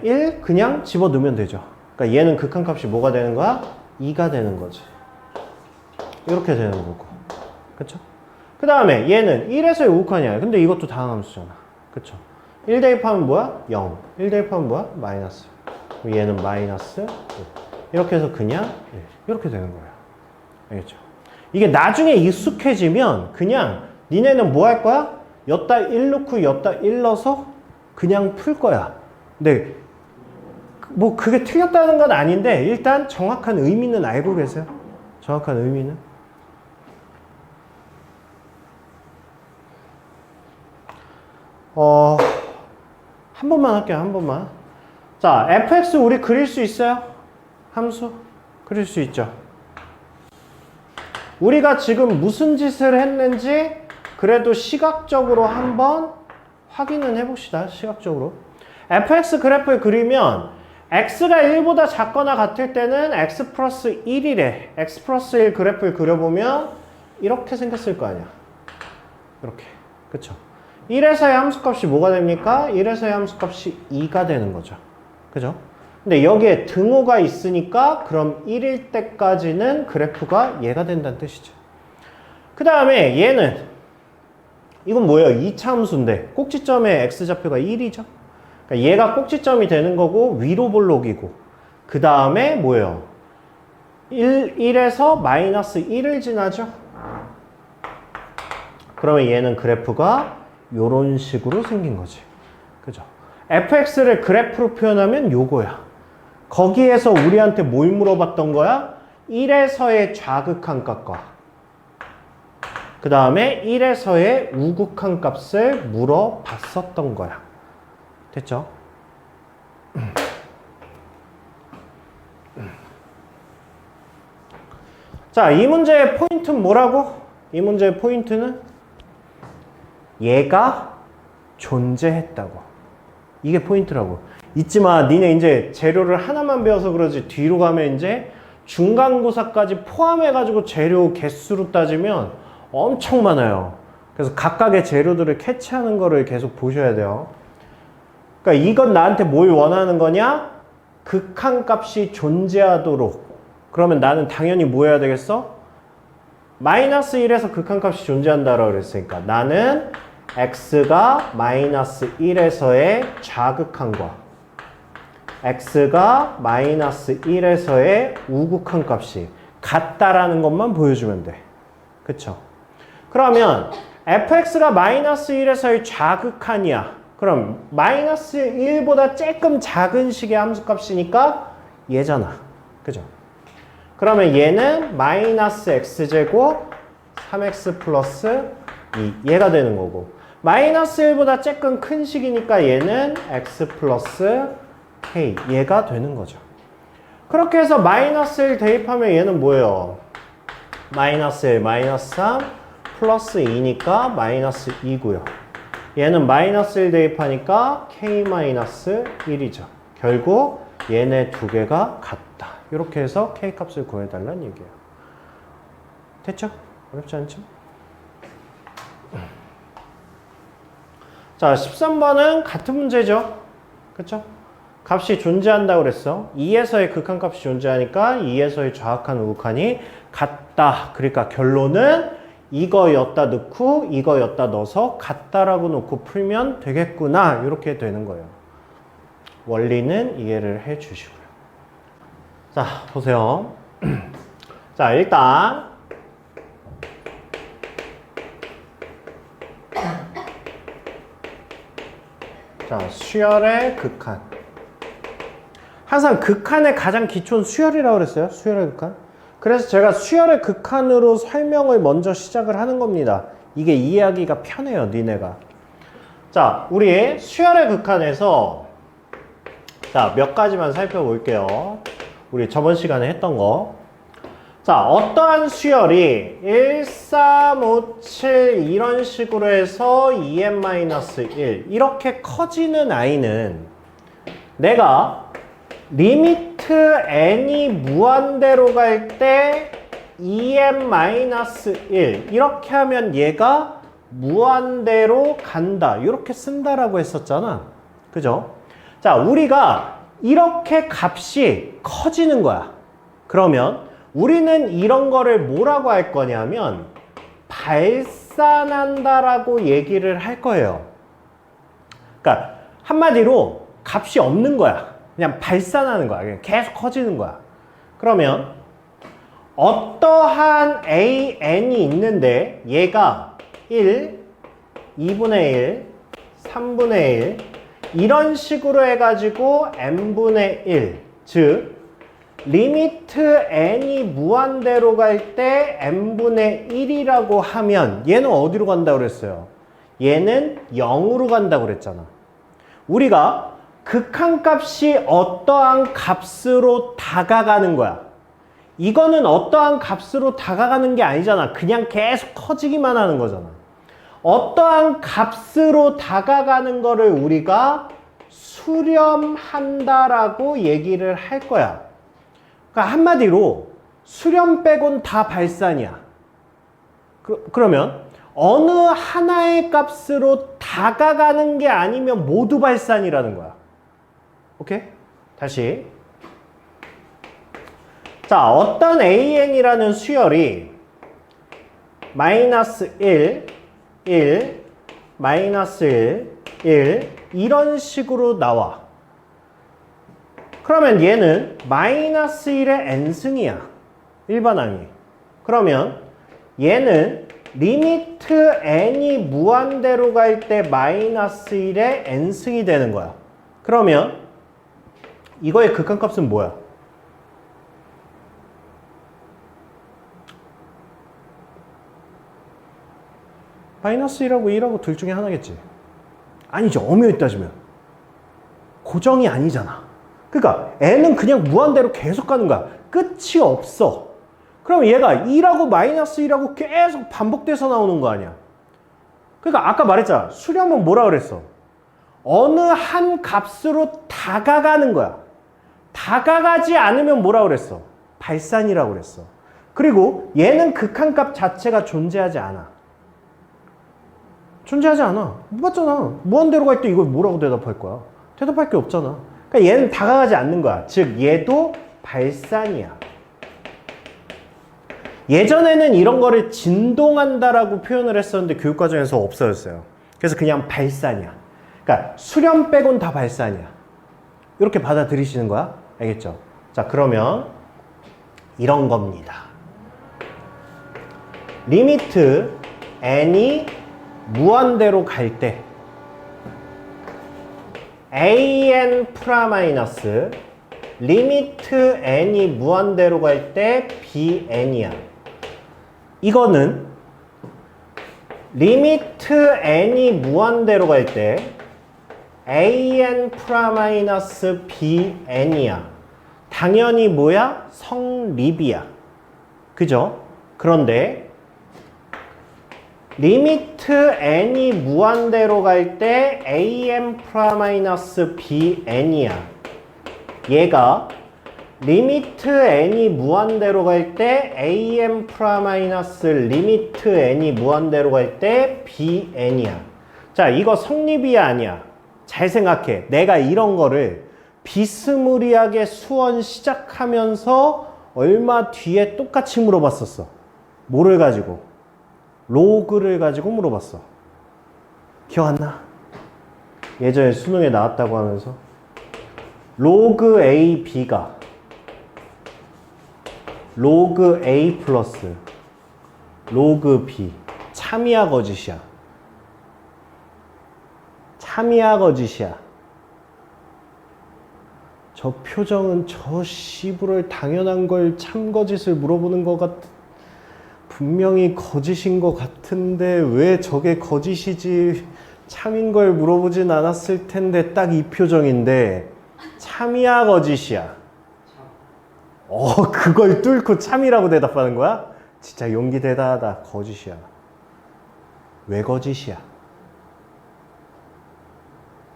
1 그냥 집어넣으면 되죠. 그러니까 얘는 극한값이 뭐가 되는 거야? 2가 되는 거지. 이렇게 되는 거고. 그쵸? 그 다음에 얘는 1에서의 우극한이야. 근데 이것도 다항함수잖아. 그쵸? 1 대입하면 뭐야? 0. 1 대입하면 뭐야? 마이너스. 얘는 마이너스 1. 이렇게 해서 그냥 1. 이렇게 되는 거예요. 알겠죠? 이게 나중에 익숙해지면 그냥 니네는 뭐 할 거야? 여따 1 넣고 여따 1 넣어서 그냥 풀 거야. 근데 뭐 그게 틀렸다는 건 아닌데 일단 정확한 의미는 알고 계세요? 정확한 의미는? 한 번만 할게요. 한 번만. 자, fx 우리 그릴 수 있어요? 함수? 그릴 수 있죠. 우리가 지금 무슨 짓을 했는지 그래도 시각적으로 한번 확인은 해봅시다. 시각적으로. fx 그래프를 그리면 x가 1보다 작거나 같을 때는 x 플러스 1이래. x 플러스 1 그래프를 그려보면 이렇게 생겼을 거 아니야. 이렇게. 그쵸? 1에서의 함수값이 뭐가 됩니까? 1에서의 함수값이 2가 되는 거죠. 그죠? 근데 여기에 등호가 있으니까 그럼 1일 때까지는 그래프가 얘가 된다는 뜻이죠. 그 다음에 얘는 이건 뭐예요? 2차 함수인데 꼭지점의 x좌표가 1이죠. 그러니까 얘가 꼭지점이 되는 거고 위로 볼록이고 그 다음에 뭐예요? 1에서 마이너스 1을 지나죠. 그러면 얘는 그래프가 요런 식으로 생긴 거지. 그죠? fx를 그래프로 표현하면 요거야. 거기에서 우리한테 뭘 물어봤던 거야? 1에서의 좌극한 값과 그 다음에 1에서의 우극한 값을 물어봤었던 거야. 됐죠? 자, 이 문제의 포인트는 뭐라고? 이 문제의 포인트는 얘가 존재했다고. 이게 포인트라고. 잊지 마. 니네 이제 재료를 하나만 배워서 그러지 뒤로 가면 이제 중간고사까지 포함해가지고 재료 개수로 따지면 엄청 많아요. 그래서 각각의 재료들을 캐치하는 거를 계속 보셔야 돼요. 그러니까 이건 나한테 뭘 원하는 거냐? 극한값이 존재하도록. 그러면 나는 당연히 뭐 해야 되겠어? 마이너스 1에서 극한값이 존재한다라고 그랬으니까 나는 x가 마이너스 1에서의 좌극한과 x가 마이너스 1에서의 우극한 값이 같다라는 것만 보여주면 돼. 그쵸? 그러면 fx가 마이너스 1에서의 좌극한이야. 그럼 마이너스 1보다 조금 작은 식의 함수값이니까 얘잖아. 그죠? 그러면 얘는 마이너스 x제곱 3x 플러스 2 얘가 되는 거고 마이너스 1보다 조금 큰 식이니까 얘는 x 플러스 k 얘가 되는 거죠. 그렇게 해서 마이너스 1 대입하면 얘는 뭐예요? 마이너스 1, 마이너스 3 플러스 2니까 마이너스 2고요. 얘는 마이너스 1 대입하니까 k 마이너스 1이죠. 결국 얘네 두 개가 같다. 이렇게 해서 k 값을 구해달라는 얘기예요. 됐죠? 어렵지 않죠? 자, 13번은 같은 문제죠. 그쵸? 값이 존재한다고 그랬어. 2에서의 극한값이 존재하니까 2에서의 좌극한 우극한이 같다. 그러니까 결론은 이거였다 넣고 이거였다 넣어서 같다라고 놓고 풀면 되겠구나. 이렇게 되는 거예요. 원리는 이해를 해 주시고요. 자, 보세요. 자, 일단 자, 수열의 극한. 항상 극한의 가장 기초는 수열이라고 그랬어요. 수열의 극한. 그래서 제가 수열의 극한으로 설명을 먼저 시작을 하는 겁니다. 이게 이해하기가 편해요, 니네가. 자, 우리 수열의 극한에서 자, 몇 가지만 살펴볼게요. 우리 저번 시간에 했던 거. 자, 어떠한 수열이 1, 3, 5, 7 이런 식으로 해서 2n-1 이렇게 커지는 아이는 내가 리미트 n이 무한대로 갈 때 2n-1 이렇게 하면 얘가 무한대로 간다. 이렇게 쓴다라고 했었잖아. 그죠? 자, 우리가 이렇게 값이 커지는 거야. 그러면 우리는 이런 거를 뭐라고 할 거냐면 발산한다라고 얘기를 할 거예요. 그러니까 한마디로 값이 없는 거야. 그냥 발산하는 거야. 그냥 계속 커지는 거야. 그러면 어떠한 AN이 있는데 얘가 1, 2분의 1, 3분의 1 이런 식으로 해가지고 n분의 1 즉 리미트 n이 무한대로 갈 때 n분의 1이라고 하면 얘는 어디로 간다고 그랬어요? 얘는 0으로 간다고 그랬잖아. 우리가 극한값이 어떠한 값으로 다가가는 거야. 이거는 어떠한 값으로 다가가는 게 아니잖아. 그냥 계속 커지기만 하는 거잖아. 어떠한 값으로 다가가는 거를 우리가 수렴한다라고 얘기를 할 거야. 그러니까 한마디로 수렴 빼곤 다 발산이야. 그러면 어느 하나의 값으로 다가가는 게 아니면 모두 발산이라는 거야. 오케이? 다시. 자, 어떤 AN이라는 수열이 마이너스 1, 1, 마이너스 1, 1 이런 식으로 나와. 그러면 얘는 마이너스 1의 n승이야. 일반항이. 그러면 얘는 리미트 n이 무한대로 갈 때 마이너스 1의 n승이 되는 거야. 그러면 이거의 극한값은 뭐야? 마이너스 1하고 1하고 둘 중에 하나겠지. 아니죠. 엄연히 따지면. 고정이 아니잖아. 그러니까 n은 그냥 무한대로 계속 가는 거야. 끝이 없어. 그럼 얘가 1하고 마이너스 1하고 계속 반복돼서 나오는 거 아니야. 그러니까 아까 말했잖아. 수렴은 뭐라 그랬어? 어느 한 값으로 다가가는 거야. 다가가지 않으면 뭐라 그랬어? 발산이라고 그랬어. 그리고 얘는 극한값 자체가 존재하지 않아. 존재하지 않아. 맞잖아. 무한대로 갈 때 이걸 뭐라고 대답할 거야? 대답할 게 없잖아. 그러니까 얘는 다가가지 않는 거야. 즉 얘도 발산이야. 예전에는 이런 거를 진동한다라고 표현을 했었는데 교육과정에서 없어졌어요. 그래서 그냥 발산이야. 그러니까 수렴 빼곤 다 발산이야. 이렇게 받아들이시는 거야. 알겠죠? 자, 그러면 이런 겁니다. 리미트 n이 무한대로 갈 때 an 프라마이너스 리미트 n이 무한대로 갈 때 bn이야. 이거는 리미트 n이 무한대로 갈 때 an 프라마이너스 bn이야. 당연히 뭐야? 성립이야. 그죠? 그런데 리미트 n이 무한대로 갈 때 am 프라마이너스 bn이야. 얘가 리미트 n이 무한대로 갈 때 am 프라마이너스 리미트 n이 무한대로 갈 때 bn이야. 자, 이거 성립이야 아니야? 잘 생각해. 내가 이런 거를 비스무리하게 수원 시작하면서 얼마 뒤에 똑같이 물어봤었어. 뭐를 가지고? 로그를 가지고 물어봤어. 기억 안 나? 예전에 수능에 나왔다고 하면서 로그 A, B가 로그 A 플러스 로그 B 참이야 거짓이야? 참이야 거짓이야? 저 표정은 저 씨부럴 당연한 걸 참거짓을 물어보는 것 같... 분명히 거짓인 것 같은데 왜 저게 거짓이지 참인 걸 물어보진 않았을 텐데 딱 이 표정인데 참이야 거짓이야? 그걸 뚫고 참이라고 대답하는 거야? 진짜 용기 대단하다. 거짓이야. 왜 거짓이야?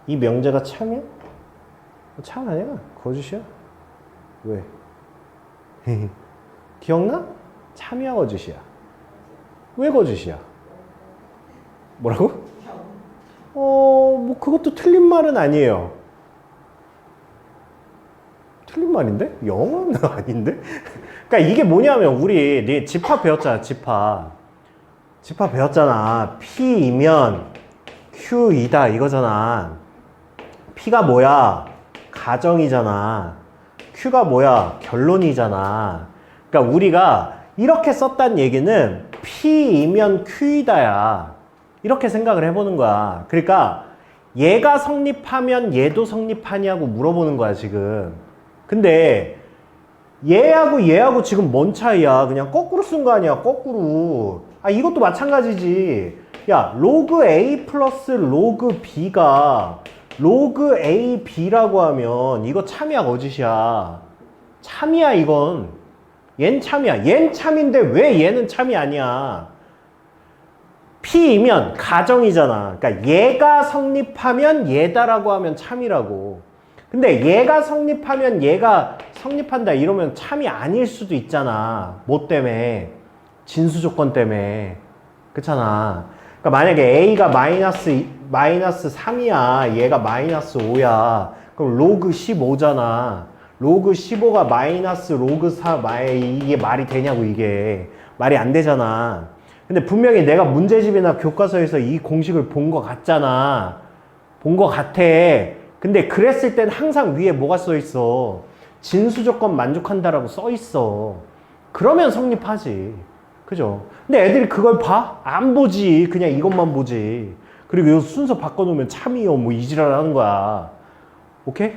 이 명제가 참이야? 참 아니야. 거짓이야. 왜? 기억나? 참이야 거짓이야? 왜 거짓이야? 뭐라고? 뭐 그것도 틀린 말은 아니에요. 틀린 말인데? 영어는 아닌데? 그러니까 이게 뭐냐면 우리 네 집합 배웠잖아. 집합 배웠잖아. P이면 Q이다 이거잖아. P가 뭐야? 가정이잖아. Q가 뭐야? 결론이잖아. 그러니까 우리가 이렇게 썼다는 얘기는 P이면 Q이다야. 이렇게 생각을 해보는 거야. 그러니까 얘가 성립하면 얘도 성립하냐고 물어보는 거야 지금. 근데 얘하고 지금 뭔 차이야? 그냥 거꾸로 쓴 거 아니야? 거꾸로. 이것도 마찬가지지. 야, 로그 A 플러스 로그 B가 로그 A, B라고 하면 이거 참이야 거짓이야? 참이야 이건. 얜 참이야. 얜 참인데 왜 얘는 참이 아니야? P이면 가정이잖아. 그러니까 얘가 성립하면 얘다라고 하면 참이라고. 근데 얘가 성립하면 얘가 성립한다 이러면 참이 아닐 수도 있잖아. 뭐 때문에? 진수 조건 때문에. 그렇잖아. 그러니까 만약에 A가 마이너스 3이야. 얘가 마이너스 5야. 그럼 로그 15잖아. 로그 15가 마이너스 로그 4, 이게 말이 되냐고 이게. 말이 안 되잖아. 근데 분명히 내가 문제집이나 교과서에서 이 공식을 본 것 같잖아. 본 것 같아. 근데 그랬을 땐 항상 위에 뭐가 써 있어? 진수 조건 만족한다라고 써 있어. 그러면 성립하지. 그죠? 근데 애들이 그걸 봐? 안 보지. 그냥 이것만 보지. 그리고 이 순서 바꿔놓으면 참이요. 뭐 이지랄 하는 거야. 오케이?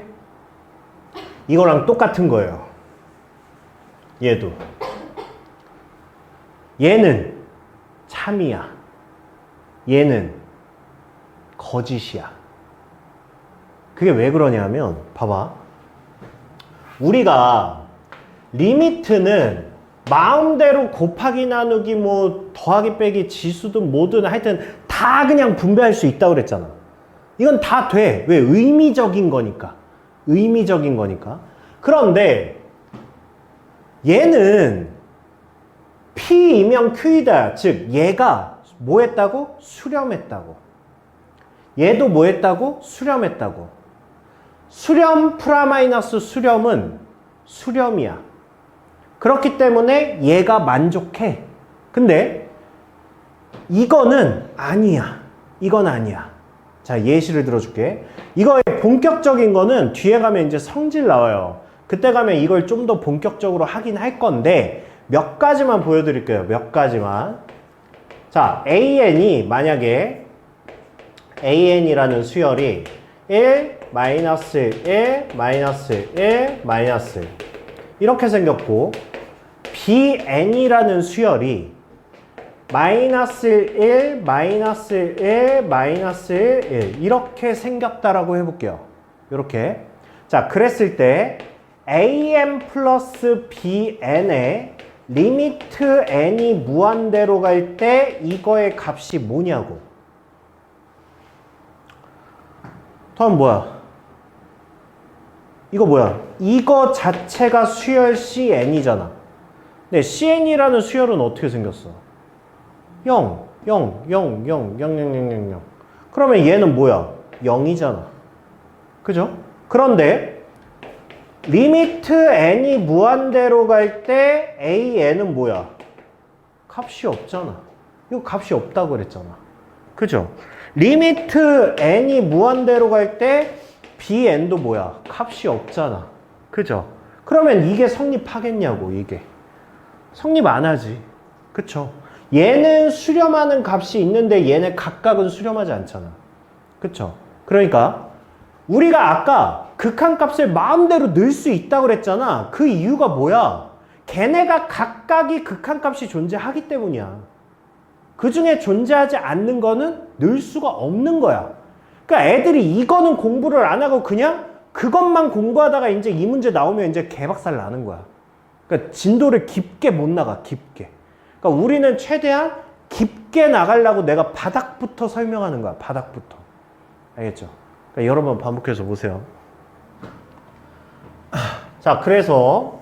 이거랑 똑같은 거예요. 얘도. 얘는 참이야. 얘는 거짓이야. 그게 왜 그러냐면 봐봐. 우리가 리미트는 마음대로 곱하기 나누기 뭐 더하기 빼기 지수든 뭐든 하여튼 다 그냥 분배할 수 있다고 그랬잖아. 이건 다 돼. 왜? 의미적인 거니까. 의미적인 거니까. 그런데 얘는 P이면 Q이다. 즉 얘가 뭐 했다고? 수렴했다고. 얘도 뭐 했다고? 수렴했다고. 수렴 프라마이너스 수렴은 수렴이야. 그렇기 때문에 얘가 만족해. 근데 이거는 아니야. 이건 아니야. 자, 예시를 들어줄게. 이거의 본격적인 거는 뒤에 가면 이제 성질 나와요. 그때 가면 이걸 좀 더 본격적으로 하긴 할 건데 몇 가지만 보여드릴게요. 몇 가지만. 자, AN이 만약에 AN이라는 수열이 1, 마이너스 1, 마이너스 1, 마이너스 이렇게 생겼고 BN이라는 수열이 마이너스 1, 마이너스 1, 마이너스 1 이렇게 생겼다라고 해볼게요. 이렇게. 자, 그랬을 때 AN 플러스 BN의 리미트 n이 무한대로 갈 때 이거의 값이 뭐냐고. 다음 뭐야? 이거 뭐야? 이거 자체가 수열 CN이잖아. 근데 CN이라는 수열은 어떻게 생겼어? 0, 0, 0, 0, 0, 0, 0, 0, 0. 그러면 얘는 뭐야? 0이잖아. 그죠? 그런데 리미트 n이 무한대로 갈 때 AN은 뭐야? 값이 없잖아. 이거 값이 없다고 그랬잖아. 그죠? 리미트 n이 무한대로 갈 때 BN도 뭐야? 값이 없잖아. 그죠? 그러면 이게 성립하겠냐고, 이게. 성립 안 하지. 그쵸? 얘는 수렴하는 값이 있는데 얘네 각각은 수렴하지 않잖아. 그쵸? 그러니까 우리가 아까 극한값을 마음대로 넣을 수 있다고 그랬잖아. 그 이유가 뭐야? 걔네가 각각이 극한값이 존재하기 때문이야. 그 중에 존재하지 않는 거는 넣을 수가 없는 거야. 그러니까 애들이 이거는 공부를 안 하고 그냥 그것만 공부하다가 이제 이 문제 나오면 이제 개박살 나는 거야. 그러니까 진도를 깊게 못 나가, 깊게. 그러니까 우리는 최대한 깊게 나가려고 내가 바닥부터 설명하는 거야, 바닥부터. 알겠죠? 그러니까 여러 번 반복해서 보세요. 자, 그래서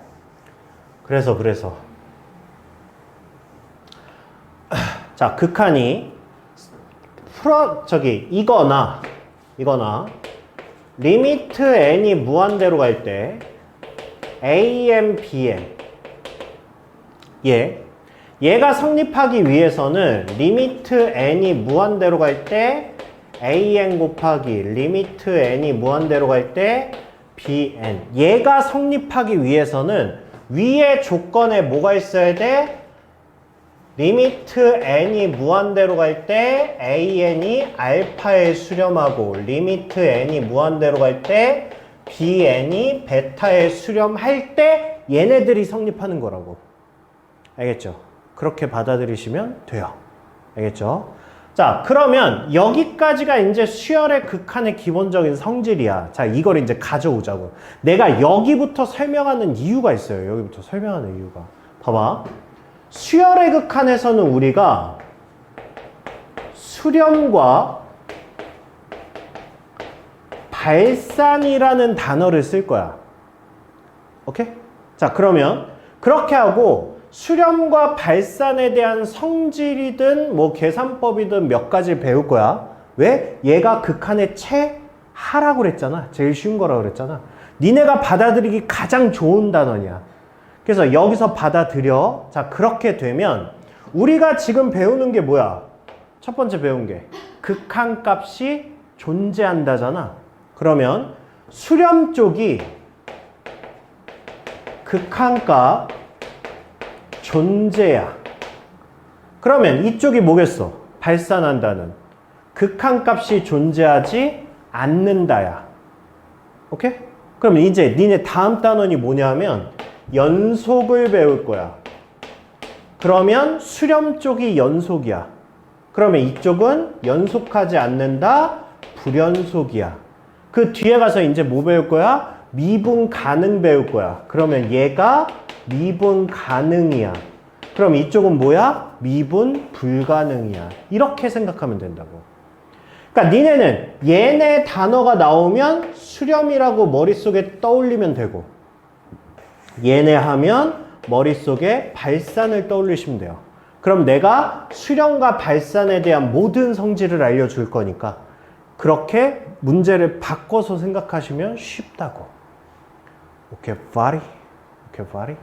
자, 극한이 이거나 리미트 n이 무한대로 갈 때 AN, BN 얘가 성립하기 위해서는 리미트 n이 무한대로 갈 때 AN 곱하기 리미트 n이 무한대로 갈 때 BN 얘가 성립하기 위해서는 위의 조건에 뭐가 있어야 돼? 리미트 n이 무한대로 갈 때 AN이 알파에 수렴하고 리미트 n이 무한대로 갈 때 BN이 베타에 수렴할 때 얘네들이 성립하는 거라고. 알겠죠? 그렇게 받아들이시면 돼요. 알겠죠? 자, 그러면 여기까지가 이제 수열의 극한의 기본적인 성질이야. 자, 이걸 이제 가져오자고. 내가 여기부터 설명하는 이유가 있어요. 여기부터 설명하는 이유가. 봐봐. 수열의 극한에서는 우리가 수렴과 발산이라는 단어를 쓸 거야. 오케이? 자, 그러면 그렇게 하고 수렴과 발산에 대한 성질이든 뭐 계산법이든 몇 가지 배울 거야. 왜? 얘가 극한의 최하라고 그랬잖아. 제일 쉬운 거라고 그랬잖아. 니네가 받아들이기 가장 좋은 단어냐. 그래서 여기서 받아들여. 자, 그렇게 되면 우리가 지금 배우는 게 뭐야? 첫 번째 배운 게 극한값이 존재한다잖아. 그러면 수렴 쪽이 극한값 존재야. 그러면 이쪽이 뭐겠어? 발산한다는 극한값이 존재하지 않는다야. 오케이? 그럼 이제 니네 다음 단원이 뭐냐면 연속을 배울 거야. 그러면 수렴 쪽이 연속이야. 그러면 이쪽은 연속하지 않는다, 불연속이야. 그 뒤에 가서 이제 뭐 배울 거야? 미분 가능 배울 거야. 그러면 얘가 미분 가능이야. 그럼 이쪽은 뭐야? 미분 불가능이야. 이렇게 생각하면 된다고. 그러니까 니네는 얘네 단어가 나오면 수렴이라고 머릿속에 떠올리면 되고, 얘네 하면 머릿속에 발산을 떠올리시면 돼요. 그럼 내가 수렴과 발산에 대한 모든 성질을 알려줄 거니까 그렇게 문제를 바꿔서 생각하시면 쉽다고. 오케이, 바리. 오케이, 바리.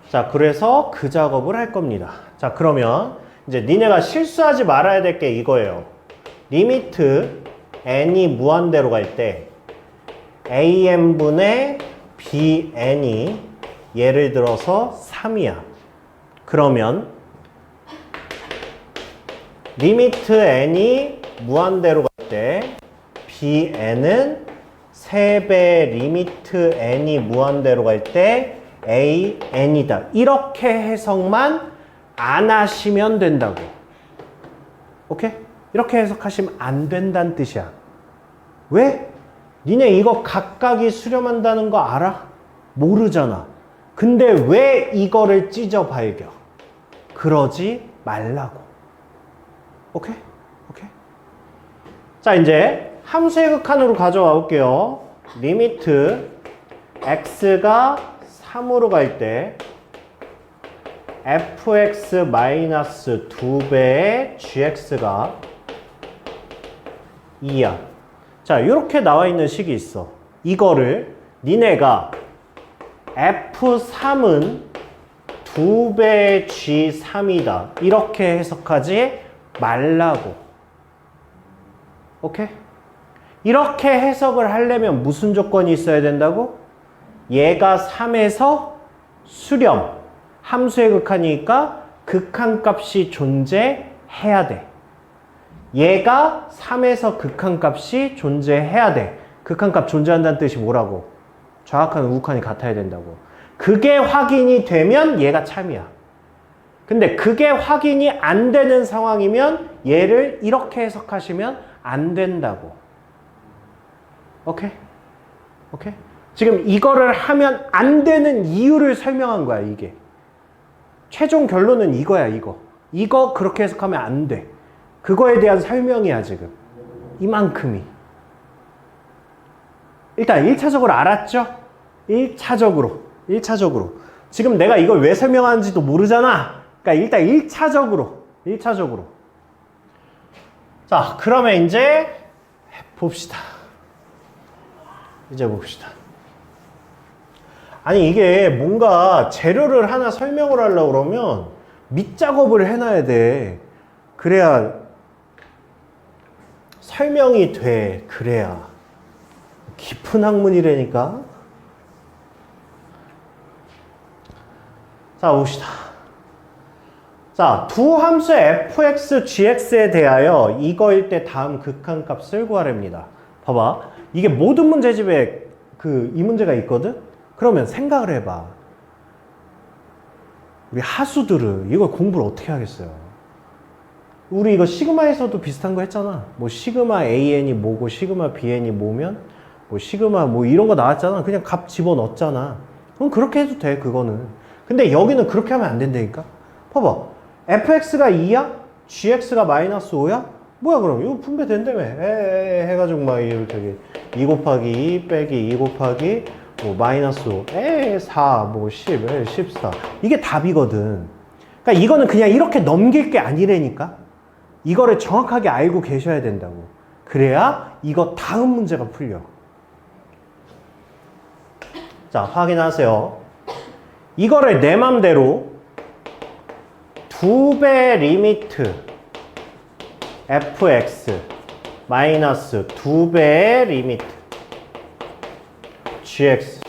자, 그래서 그 작업을 할 겁니다. 자, 그러면 이제 니네가 실수하지 말아야 될 게 이거예요. 리미트 n이 무한대로 갈 때 an분의 bn이 예를 들어서 3이야. 그러면 리미트 n이 무한대로 갈 때 bn은 3배 리미트 n이 무한대로 갈 때 an이다. 이렇게 해석만 안 하시면 된다고. 오케이? 이렇게 해석하시면 안 된다는 뜻이야. 왜? 니네 이거 각각이 수렴한다는 거 알아? 모르잖아. 근데 왜 이거를 찢어 발겨? 그러지 말라고. 오케이? 오케이? 자, 이제 함수의 극한으로 가져와 볼게요. 리미트 x가 3으로 갈 때 fx 마이너스 2배의 gx가 2야. 자, 이렇게 나와 있는 식이 있어. 이거를 니네가 f3은 2배의 g3이다. 이렇게 해석하지 말라고. 오케이? 이렇게 해석을 하려면 무슨 조건이 있어야 된다고? 얘가 3에서 수렴. 함수의 극한이니까 극한값이 존재해야 돼. 얘가 3에서 극한값이 존재해야 돼. 극한값 존재한다는 뜻이 뭐라고? 좌악한 우극한이 같아야 된다고. 그게 확인이 되면 얘가 참이야. 근데 그게 확인이 안 되는 상황이면 얘를 이렇게 해석하시면 안 된다고. 오케이? 오케이? 지금 이거를 하면 안 되는 이유를 설명한 거야, 이게. 최종 결론은 이거야, 이거. 이거 그렇게 해석하면 안 돼. 그거에 대한 설명이야, 지금. 이만큼이. 일단 1차적으로 알았죠? 1차적으로. 지금 내가 이걸 왜 설명하는지도 모르잖아. 그러니까 일단 1차적으로. 자, 그러면 이제 봅시다. 아니, 이게 뭔가 재료를 하나 설명을 하려고 그러면 밑작업을 해놔야 돼. 그래야 설명이 돼. 그래야 깊은 학문이라니까. 자, 봅시다. 자, 두 함수의 fx, gx에 대하여 이거일 때 다음 극한값을 구하랍니다. 봐봐. 이게 모든 문제집에 이 문제가 있거든? 그러면 생각을 해봐. 우리 하수들은 이걸 공부를 어떻게 하겠어요? 우리 이거 시그마에서도 비슷한 거 했잖아. 뭐 시그마 AN이 뭐고 시그마 BN이 뭐면 뭐 시그마 뭐 이런 거 나왔잖아. 그냥 값 집어넣었잖아. 그럼 그렇게 해도 돼, 그거는. 근데 여기는 그렇게 하면 안 된다니까? 봐봐. fx가 2야? gx가 마이너스 5야? 뭐야 그럼? 이거 분배된다며. 해가지고 막 이렇게 2 곱하기 2 빼기 2 곱하기 뭐 마이너스 5, 4, 뭐 10, 14. 이게 답이거든. 그러니까 이거는 그냥 이렇게 넘길 게 아니라니까. 이거를 정확하게 알고 계셔야 된다고. 그래야 이거 다음 문제가 풀려. 자, 확인하세요. 이거를 내 맘대로 2배 리미트 fx 마이너스 2배의 리미트 gx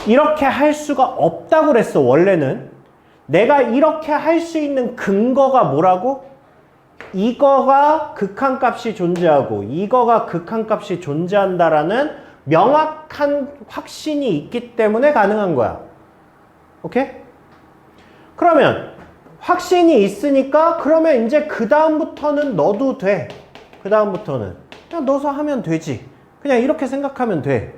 이렇게 할 수가 없다고 그랬어. 원래는 내가 이렇게 할 수 있는 근거가 뭐라고? 이거가 극한값이 존재하고 이거가 극한값이 존재한다라는 명확한 확신이 있기 때문에 가능한 거야. 오케이? 그러면 확신이 있으니까 그러면 이제 그 다음부터는 넣어도 돼. 그 다음부터는 그냥 넣어서 하면 되지. 그냥 이렇게 생각하면 돼.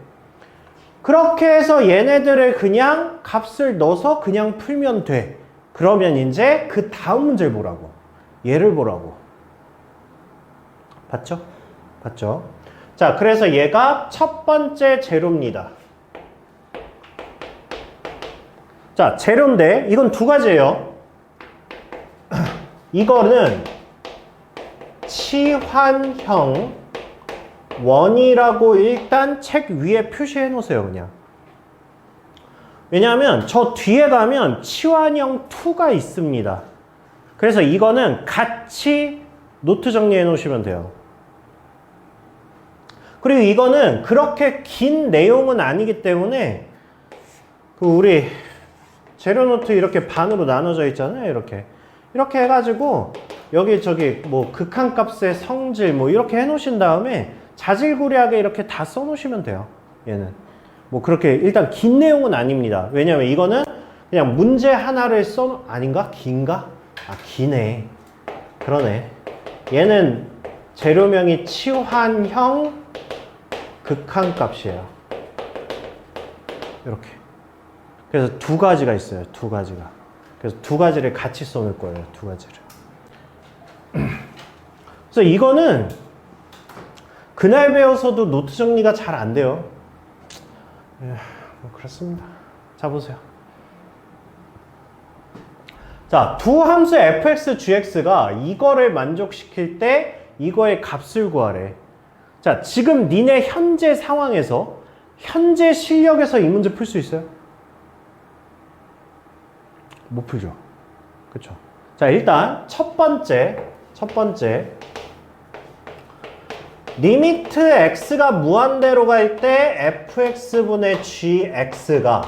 그렇게 해서 얘네들을 그냥 값을 넣어서 그냥 풀면 돼. 그러면 이제 그 다음 문제를 보라고. 얘를 보라고. 봤죠? 봤죠? 자, 그래서 얘가 첫 번째 재료입니다. 자, 재료인데 이건 두 가지예요. 이거는 치환형 원이라고 일단 책 위에 표시해 놓으세요, 그냥. 왜냐하면 저 뒤에 가면 치환형 2가 있습니다. 그래서 이거는 같이 노트 정리해 놓으시면 돼요. 그리고 이거는 그렇게 긴 내용은 아니기 때문에 그 우리 재료 노트 이렇게 반으로 나눠져 있잖아요, 이렇게 해가지고 여기 저기 뭐 극한값의 성질 뭐 이렇게 해 놓으신 다음에 자질구레하게 이렇게 다 써 놓으시면 돼요. 얘는 뭐 그렇게 일단 긴 내용은 아닙니다. 왜냐면 이거는 그냥 문제 하나를 아닌가? 긴가? 아, 기네. 그러네. 얘는 재료명이 치환형 극한값이에요. 이렇게. 그래서 두 가지가 있어요. 두 가지가. 그래서 두 가지를 같이 써놓을 거예요. 두 가지를. 그래서 이거는 그날 배워서도 노트 정리가 잘 안 돼요. 뭐 그렇습니다. 자, 보세요. 자, 두 함수 fx, gx가 이거를 만족시킬 때 이거의 값을 구하래. 자, 지금 니네 현재 상황에서 현재 실력에서 이 문제 풀 수 있어요? 못 풀죠. 그쵸? 자, 일단 첫 번째 리미트 x가 무한대로 갈 때 fx분의 gx가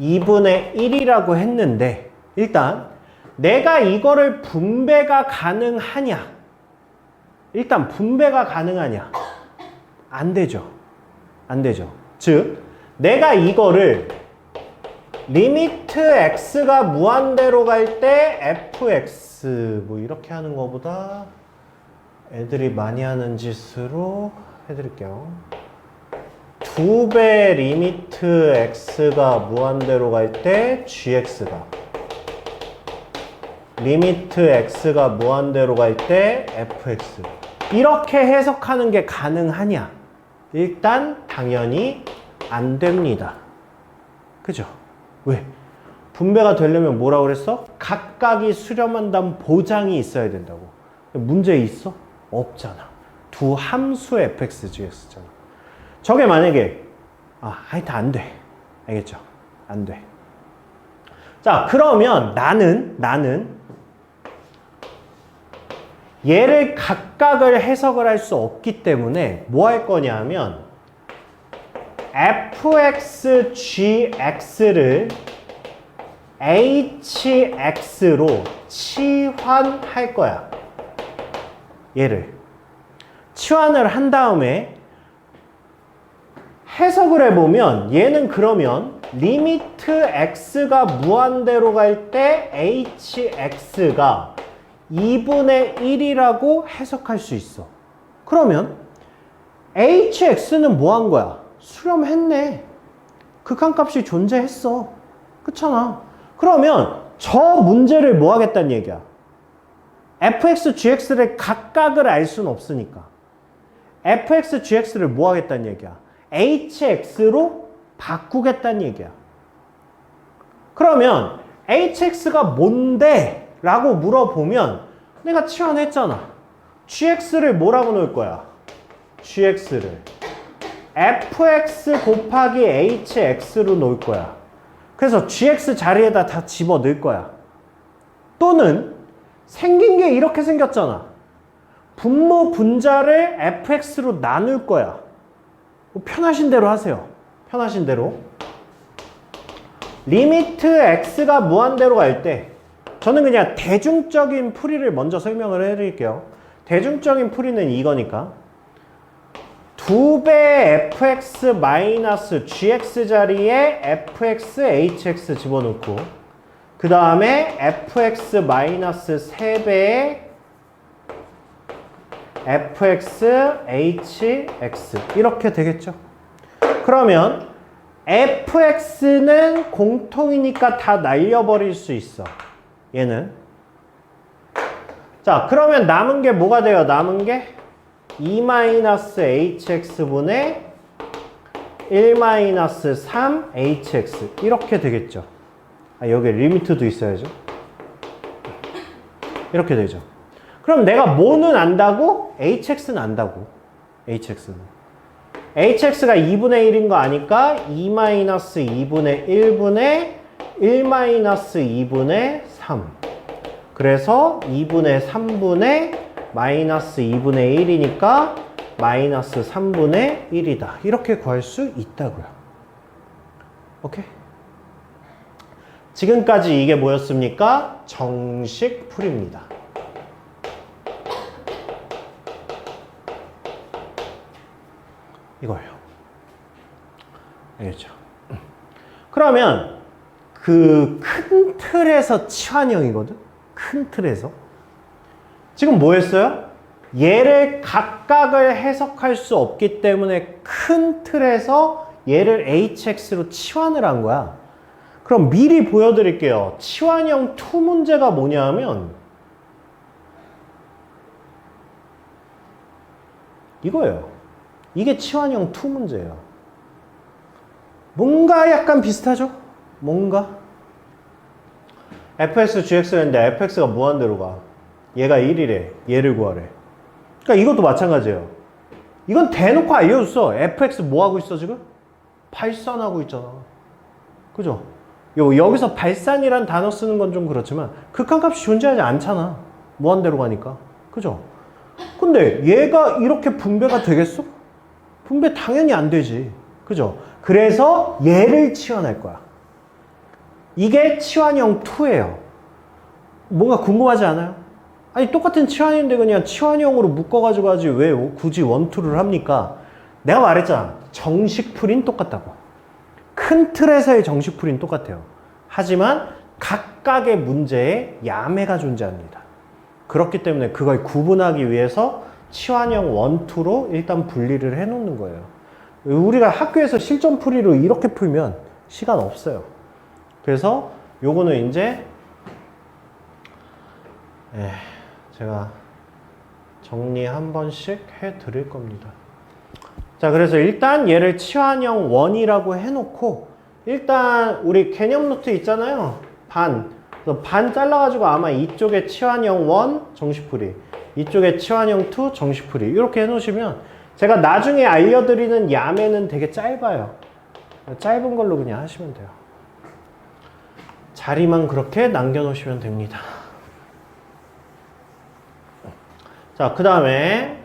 2분의 1이라고 했는데 일단 내가 이거를 분배가 가능하냐? 일단 분배가 가능하냐? 안 되죠. 안 되죠. 즉 내가 이거를 리미트 x가 무한대로 갈 때 fx 뭐 이렇게 하는 것보다 애들이 많이 하는 짓으로 해드릴게요. 2배 리미트 x가 무한대로 갈 때 gx가 리미트 x가 무한대로 갈 때 fx 이렇게 해석하는 게 가능하냐? 일단 당연히 안 됩니다. 그죠? 왜? 분배가 되려면 뭐라고 그랬어? 각각이 수렴한다는 보장이 있어야 된다고. 문제 있어? 없잖아. 두 함수 fx, gx잖아. 저게 만약에 하여튼 안 돼. 알겠죠? 안 돼. 자, 그러면 나는 얘를 각각을 해석을 할 수 없기 때문에 뭐 할 거냐 하면 fx, gx를 hx로 치환할 거야. 얘를 치환을 한 다음에 해석을 해보면 얘는 그러면 리미트 x가 무한대로 갈 때 hx가 2분의 1이라고 해석할 수 있어. 그러면 hx는 뭐 한 거야? 수렴했네. 극한값이 존재했어. 그렇잖아. 그러면 저 문제를 뭐 하겠다는 얘기야? fx, gx를 각각을 알 수는 없으니까 fx, gx를 뭐 하겠다는 얘기야? hx로 바꾸겠다는 얘기야. 그러면 hx가 뭔데? 라고 물어보면 내가 치환했잖아. gx를 뭐라고 넣을 거야? gx를 fx 곱하기 hx로 놓을 거야. 그래서 gx 자리에다 다 집어 넣을 거야. 또는 생긴 게 이렇게 생겼잖아. 분모 분자를 fx로 나눌 거야. 뭐 편하신 대로 하세요. 편하신 대로. 리미트 x가 무한대로 갈 때 저는 그냥 대중적인 풀이를 먼저 설명을 해드릴게요. 대중적인 풀이는 이거니까 2배 fx 마이너스 gx 자리에 fx, hx 집어넣고 그 다음에 fx 마이너스 3배의 fx hx 이렇게 되겠죠. 그러면 fx는 공통이니까 다 날려버릴 수 있어. 얘는. 자, 그러면 남은 게 뭐가 돼요? 남은 게 2-hx분의 1-3hx 이렇게 되겠죠. 아, 여기 리미트도 있어야죠. 이렇게 되죠. 그럼 내가 뭐는 안다고? hx는 안다고. hx는. hx가 2분의 1인 거 아니까 2-2분의 1분의 1-2분의 3. 그래서 2분의 3분의 마이너스 2분의 1이니까 마이너스 3분의 1이다. 이렇게 구할 수 있다고요. 오케이? 지금까지 이게 뭐였습니까? 정식 풀이입니다. 이거예요. 알겠죠? 그러면 그 큰 틀에서 치환형이거든? 큰 틀에서. 지금 뭐 했어요? 얘를 각각을 해석할 수 없기 때문에 큰 틀에서 얘를 hx로 치환을 한 거야. 그럼 미리 보여드릴게요. 치환형 2 문제가 뭐냐면 이거예요. 이게 치환형 2 문제예요. 뭔가 약간 비슷하죠? 뭔가? fx, gx가 있는데 fx가 무한대로 가. 얘가 1이래. 얘를 구하래. 그러니까 이것도 마찬가지예요. 이건 대놓고 알려줬어. fx 뭐 하고 있어 지금? 발산하고 있잖아. 그죠? 여기서 발산이란 단어 쓰는 건 좀 그렇지만 극한값이 존재하지 않잖아. 무한대로 가니까. 그죠? 근데 얘가 이렇게 분배가 되겠어? 분배 당연히 안 되지. 그죠? 그래서 얘를 치환할 거야. 이게 치환형 2예요. 뭔가 궁금하지 않아요? 아니 똑같은 치환인데 그냥 치환형으로 묶어가지고 하지 왜 굳이 원투를 합니까? 내가 말했잖아. 정식 풀이는 똑같다고. 큰 틀에서의 정식 풀이는 똑같아요. 하지만 각각의 문제에 야매가 존재합니다. 그렇기 때문에 그걸 구분하기 위해서 치환형 1, 2로 일단 분리를 해놓는 거예요. 우리가 학교에서 실전 풀이로 이렇게 풀면 시간 없어요. 그래서 요거는 이제 제가 정리 한 번씩 해 드릴 겁니다. 자, 그래서 일단 얘를 치환형 1이라고 해놓고 일단 우리 개념 노트 있잖아요. 반. 그래서 반 잘라가지고 아마 이쪽에 치환형 1 정식풀이, 이쪽에 치환형 2 정식풀이 이렇게 해놓으시면 제가 나중에 알려드리는 야매는 되게 짧아요. 짧은 걸로 그냥 하시면 돼요. 자리만 그렇게 남겨놓으시면 됩니다. 자, 그 다음에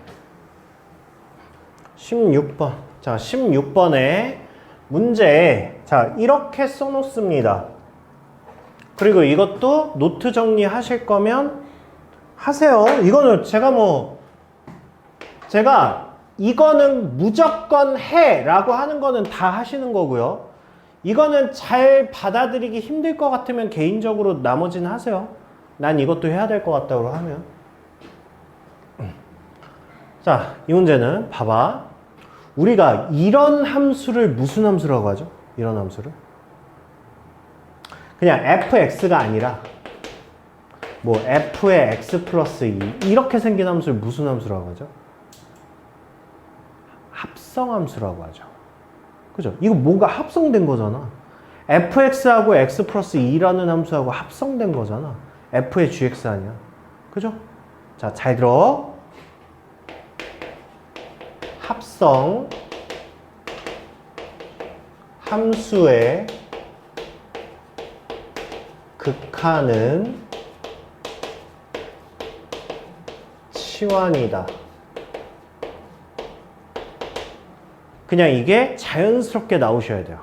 16번. 자, 16번에 문제에 자, 이렇게 써놓습니다. 그리고 이것도 노트 정리하실 거면 하세요. 이거는 제가 이거는 무조건 해 라고 하는 거는 다 하시는 거고요. 이거는 잘 받아들이기 힘들 것 같으면 개인적으로 나머지는 하세요. 난 이것도 해야 될 것 같다고 하면. 자, 이 문제는 봐봐. 우리가 이런 함수를 무슨 함수라고 하죠? 이런 함수를? 그냥 fx가 아니라 뭐 f의 x 플러스 2 이렇게 생긴 함수를 무슨 함수라고 하죠? 합성함수라고 하죠. 그죠? 이거 뭔가 합성된 거잖아. fx하고 x 플러스 2라는 함수하고 합성된 거잖아. f의 gx 아니야. 그죠? 자, 잘 들어. 합성 함수의 극한은 치환이다. 그냥 이게 자연스럽게 나오셔야 돼요.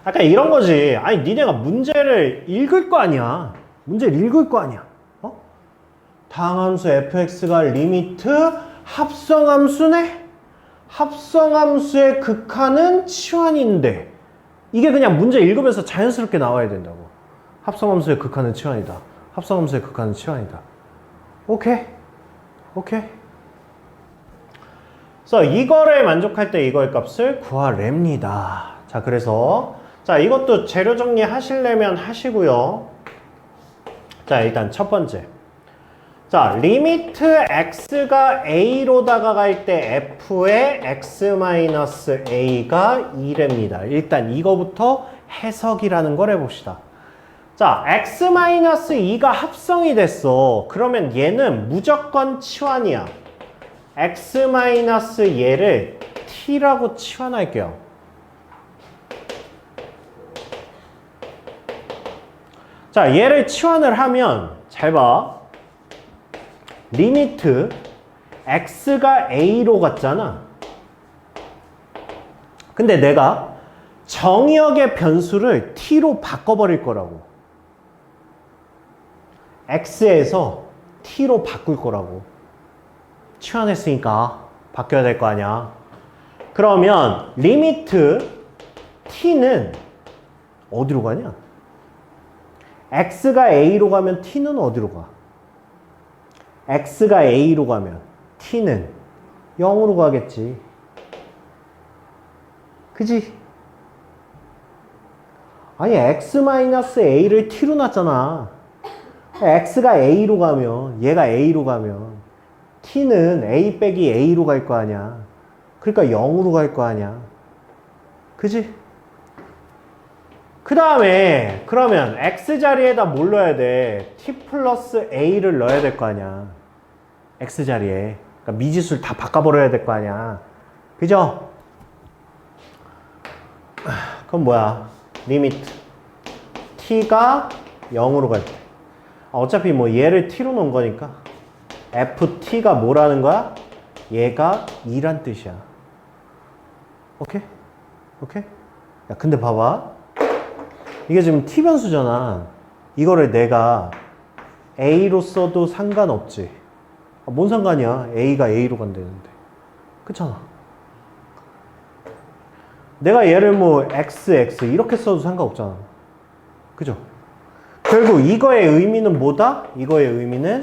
약간 이런 거지. 아니, 니네가 문제를 읽을 거 아니야. 문제를 읽을 거 아니야. 다항함수 fx가 리미트 합성함수네? 합성함수의 극한은 치환인데 이게 그냥 문제 읽으면서 자연스럽게 나와야 된다고. 합성함수의 극한은 치환이다. 합성함수의 극한은 치환이다. 오케이? 오케이? 그래서 이거를 만족할 때 이거의 값을 구하랍니다. 자, 그래서 자, 이것도 재료 정리 하시려면 하시고요. 자, 일단 첫 번째. 자, 리미트 x가 a로 다가갈 때 f의 x-a가 2랍니다. 일단 이거부터 해석이라는 걸 해봅시다. 자, x-2가 합성이 됐어. 그러면 얘는 무조건 치환이야. x-얘를 t라고 치환할게요. 자, 얘를 치환을 하면 잘 봐. 리미트 x가 a로 갔잖아. 근데 내가 정의역의 변수를 t로 바꿔버릴 거라고. x에서 t로 바꿀 거라고. 치환했으니까 바뀌어야 될 거 아니야. 그러면 리미트 t는 어디로 가냐? x가 a로 가면 t는 어디로 가? x가 a로 가면 t는 0으로 가겠지. 그지? 아니 x-a를 t로 놨잖아. x가 a로 가면 얘가 a로 가면 t는 a 빼기 a로 갈 거 아니야. 그러니까 0으로 갈 거 아니야. 그지? 그 다음에 그러면 x 자리에다 뭘 넣어야 돼? t 플러스 a를 넣어야 될 거 아니야. x 자리에. 그러니까 미지수를 다 바꿔버려야 될 거 아니야. 그죠? 그럼 뭐야? 리미트 t가 0으로 갈 때. 어차피 뭐 얘를 t로 놓은 거니까 ft가 뭐라는 거야? 얘가 2란 뜻이야. 오케이? 오케이? 야, 근데 봐봐. 이게 지금 t 변수잖아. 이거를 내가 a로 써도 상관없지. 뭔 상관이야? a가 a로 간다는데. 그렇잖아. 내가 얘를 뭐 x 이렇게 써도 상관없잖아. 그죠? 결국 이거의 의미는 뭐다? 이거의 의미는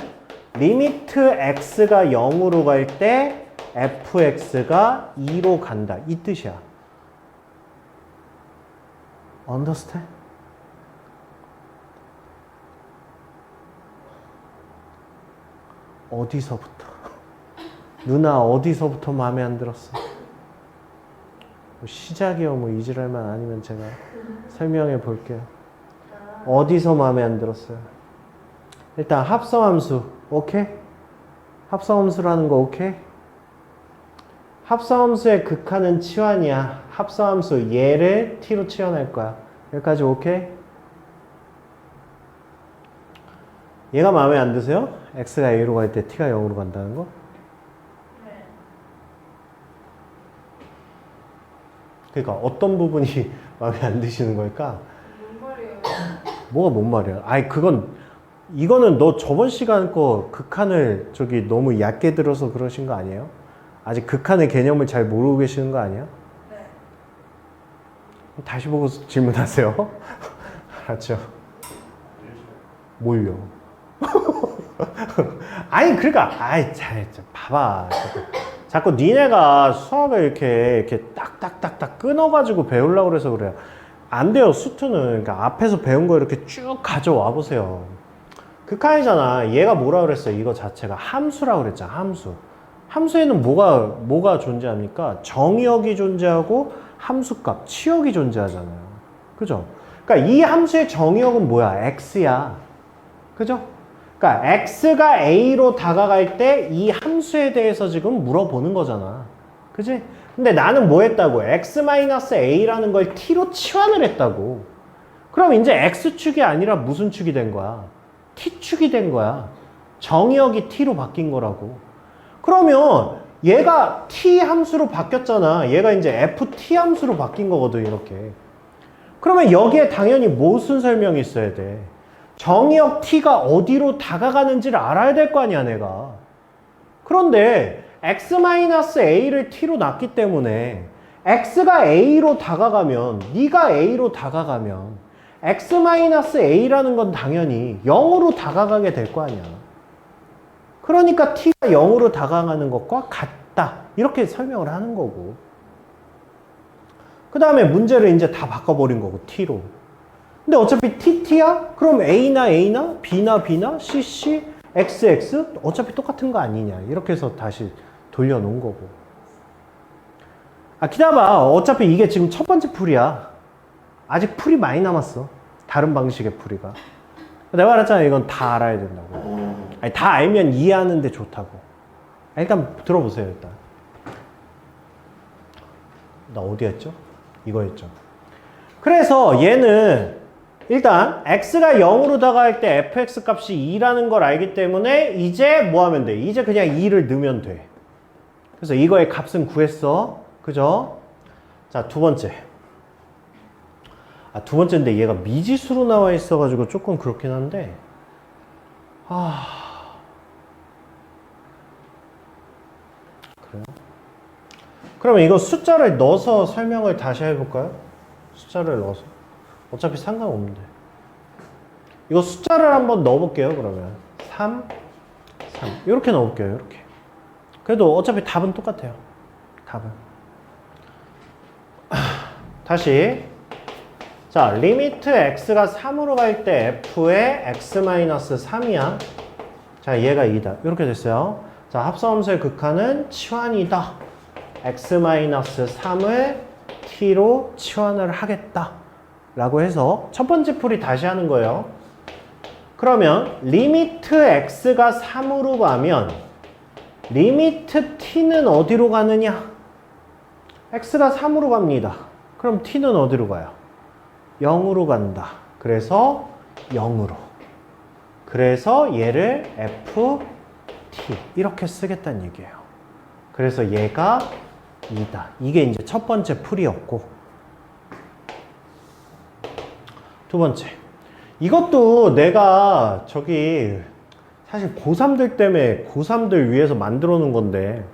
리미트 x가 0으로 갈 때 fx가 2로 간다. 이 뜻이야. Understand? 어디서부터? 누나 어디서부터 마음에 안 들었어? 뭐 시작이요 뭐 이지랄만 아니면 제가 설명해 볼게요. 어디서 마음에 안 들었어요? 일단 합성함수 오케이? 합성함수라는 거 오케이? 합성함수의 극한은 치환이야. 합성함수 얘를 t로 치환할 거야. 여기까지 오케이? 얘가 마음에 안 드세요? x가 a로 갈 때 t가 0으로 간다는 거? 네. 그러니까 어떤 부분이 마음에 안 드시는 걸까? 뭔 말이에요? 뭐가 뭔 말이야? 아이 이거는 너 저번 시간 거 극한을 저기 너무 얕게 들어서 그러신 거 아니에요? 아직 극한의 개념을 잘 모르고 계시는 거 아니야? 네. 다시 보고 질문하세요. 알았죠? 뭘요? 아니 그러니까 잘 봐봐. 자꾸 니네가 수학을 이렇게 딱딱딱딱 끊어가지고 배우려고 그래서 그래요. 안 돼요. 수투는 그러니까 앞에서 배운 거 이렇게 쭉 가져와 보세요. 극한이잖아. 얘가 뭐라 그랬어요? 이거 자체가 함수라고 그랬잖아. 함수에는 뭐가 존재합니까? 정의역이 존재하고 함수값, 치역이 존재하잖아요. 그죠? 그러니까 이 함수의 정의역은 뭐야? x야. 그죠? 그러니까 x가 a로 다가갈 때 이 함수에 대해서 지금 물어보는 거잖아. 그지? 근데 나는 뭐 했다고? x-a라는 걸 t로 치환을 했다고. 그럼 이제 x축이 아니라 무슨 축이 된 거야? t축이 된 거야. 정의역이 t로 바뀐 거라고. 그러면 얘가 t 함수로 바뀌었잖아. 얘가 이제 ft 함수로 바뀐 거거든, 이렇게. 그러면 여기에 당연히 무슨 설명이 있어야 돼? 정의역 t가 어디로 다가가는지를 알아야 될 거 아니야, 내가. 그런데 x-a를 t로 놨기 때문에 x가 a로 다가가면 네가 a로 다가가면 x-a라는 건 당연히 0으로 다가가게 될 거 아니야. 그러니까 t가 0으로 다가가는 것과 같다. 이렇게 설명을 하는 거고. 그 다음에 문제를 이제 다 바꿔버린 거고 t로. 근데 어차피 t야? 그럼 a나 b나 b나 cc, xx 어차피 똑같은 거 아니냐. 이렇게 해서 다시 돌려놓은 거고. 아, 기다려봐. 어차피 이게 지금 첫 번째 풀이야. 아직 풀이 많이 남았어. 다른 방식의 풀이가. 내가 말했잖아. 이건 다 알아야 된다고. 아니, 다 알면 이해하는데 좋다고. 일단 들어보세요. 일단. 나 어디였죠? 이거였죠. 그래서 얘는 일단 x가 0으로 다가갈 때 fx 값이 2라는 걸 알기 때문에 이제 뭐 하면 돼? 이제 그냥 2를 넣으면 돼. 그래서 이거의 값은 구했어. 그죠? 자, 두 번째. 아, 두 번째인데 얘가 미지수로 나와 있어가지고 조금 그렇긴 한데. 그래요? 그러면 이거 숫자를 넣어서 설명을 다시 해볼까요? 숫자를 넣어서. 어차피 상관없는데. 이거 숫자를 한번 넣어볼게요, 그러면. 3. 이렇게 넣어볼게요, 이렇게. 그래도 어차피 답은 똑같아요. 답은. 다시. 자, 리미트 x가 3으로 갈 때 f의 x-3이야. 자, 얘가 2다. 이렇게 됐어요. 자, 합성함수의 극한은 치환이다. x-3을 t로 치환을 하겠다. 라고 해서 첫 번째 풀이 다시 하는 거예요. 그러면 리미트 x가 3으로 가면 리미트 t는 어디로 가느냐? x가 3으로 갑니다. 그럼 t는 어디로 가요? 0으로 간다. 그래서 0으로. 그래서 얘를 ft 이렇게 쓰겠다는 얘기예요. 그래서 얘가 2다. 이게 이제 첫 번째 풀이었고, 두 번째. 이것도 내가 저기 사실 고3들 때문에 고3들 위해서 만들어 놓은 건데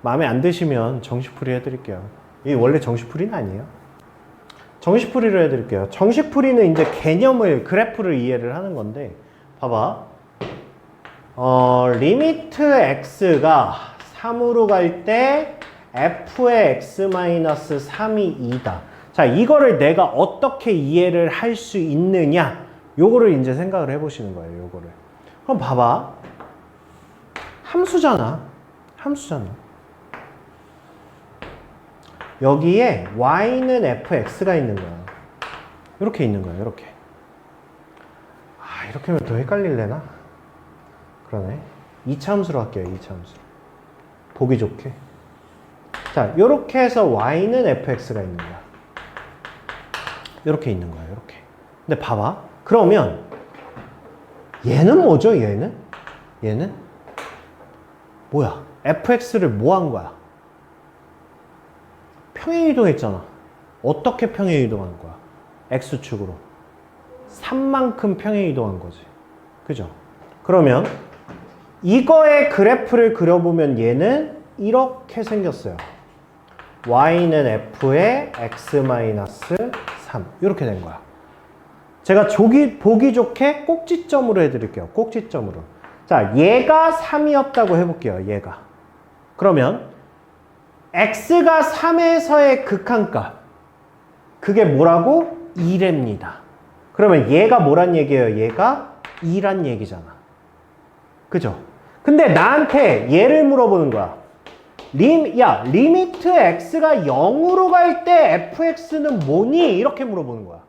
마음에 안 드시면 정식풀이 해드릴게요. 이게 원래 정식풀이는 아니에요. 정식풀이로 해드릴게요. 정식풀이는 이제 개념을, 그래프를 이해를 하는 건데, 봐봐. 리미트 x가 3으로 갈 때 f의 x-3이 2다. 자, 이거를 내가 어떻게 이해를 할 수 있느냐? 요거를 이제 생각을 해보시는 거예요, 요거를. 그럼 봐봐. 함수잖아. 여기에 y는 fx가 있는 거야. 이렇게 있는 거야, 이렇게. 아, 이렇게 하면 더 헷갈릴래나? 그러네. 2차 함수로 할게요, 2차 함수. 보기 좋게. 자, 이렇게 해서 y는 fx가 있는 거야. 이렇게 있는 거야, 이렇게. 근데 봐봐. 그러면 얘는 뭐죠, 얘는? 뭐야? fx를 뭐 한 거야? 평행이동했잖아. 어떻게 평행이동하는 거야? x축으로. 3만큼 평행이동한 거지. 그죠? 그러면 이거의 그래프를 그려보면 얘는 이렇게 생겼어요. y는 f의 x-3 이렇게 된 거야. 제가 보기 좋게 꼭지점으로 해드릴게요. 꼭지점으로. 자, 얘가 3이었다고 해볼게요. 얘가. 그러면 x가 3에서의 극한값. 그게 뭐라고? 2랍니다. 그러면 얘가 뭐란 얘기예요? 얘가 2란 얘기잖아. 그죠? 근데 나한테 얘를 물어보는 거야. 리미트 x가 0으로 갈 때 fx는 뭐니? 이렇게 물어보는 거야.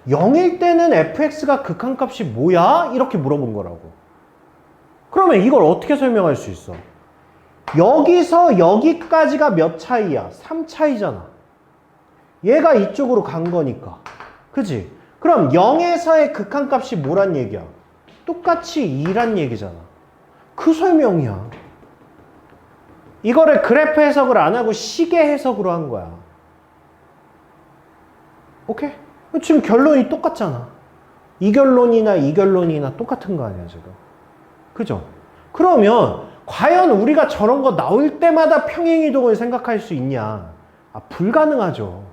(0일) 때는 fx가 극한값이 뭐야? 이렇게 물어본 거라고. 그러면 이걸 어떻게 설명할 수 있어? 여기서 여기까지가 몇 차이야? 3 차이잖아. 얘가 이쪽으로 간 거니까. 그지? 그럼 0에서의 극한값이 뭐란 얘기야? 똑같이 2란 얘기잖아. 그 설명이야. 이거를 그래프 해석을 안 하고 시계 해석으로 한 거야. 오케이? 지금 결론이 똑같잖아. 이 결론이나 똑같은 거 아니야, 지금. 그죠? 그러면 과연 우리가 저런 거 나올 때마다 평행이동을 생각할 수 있냐? 아, 불가능하죠.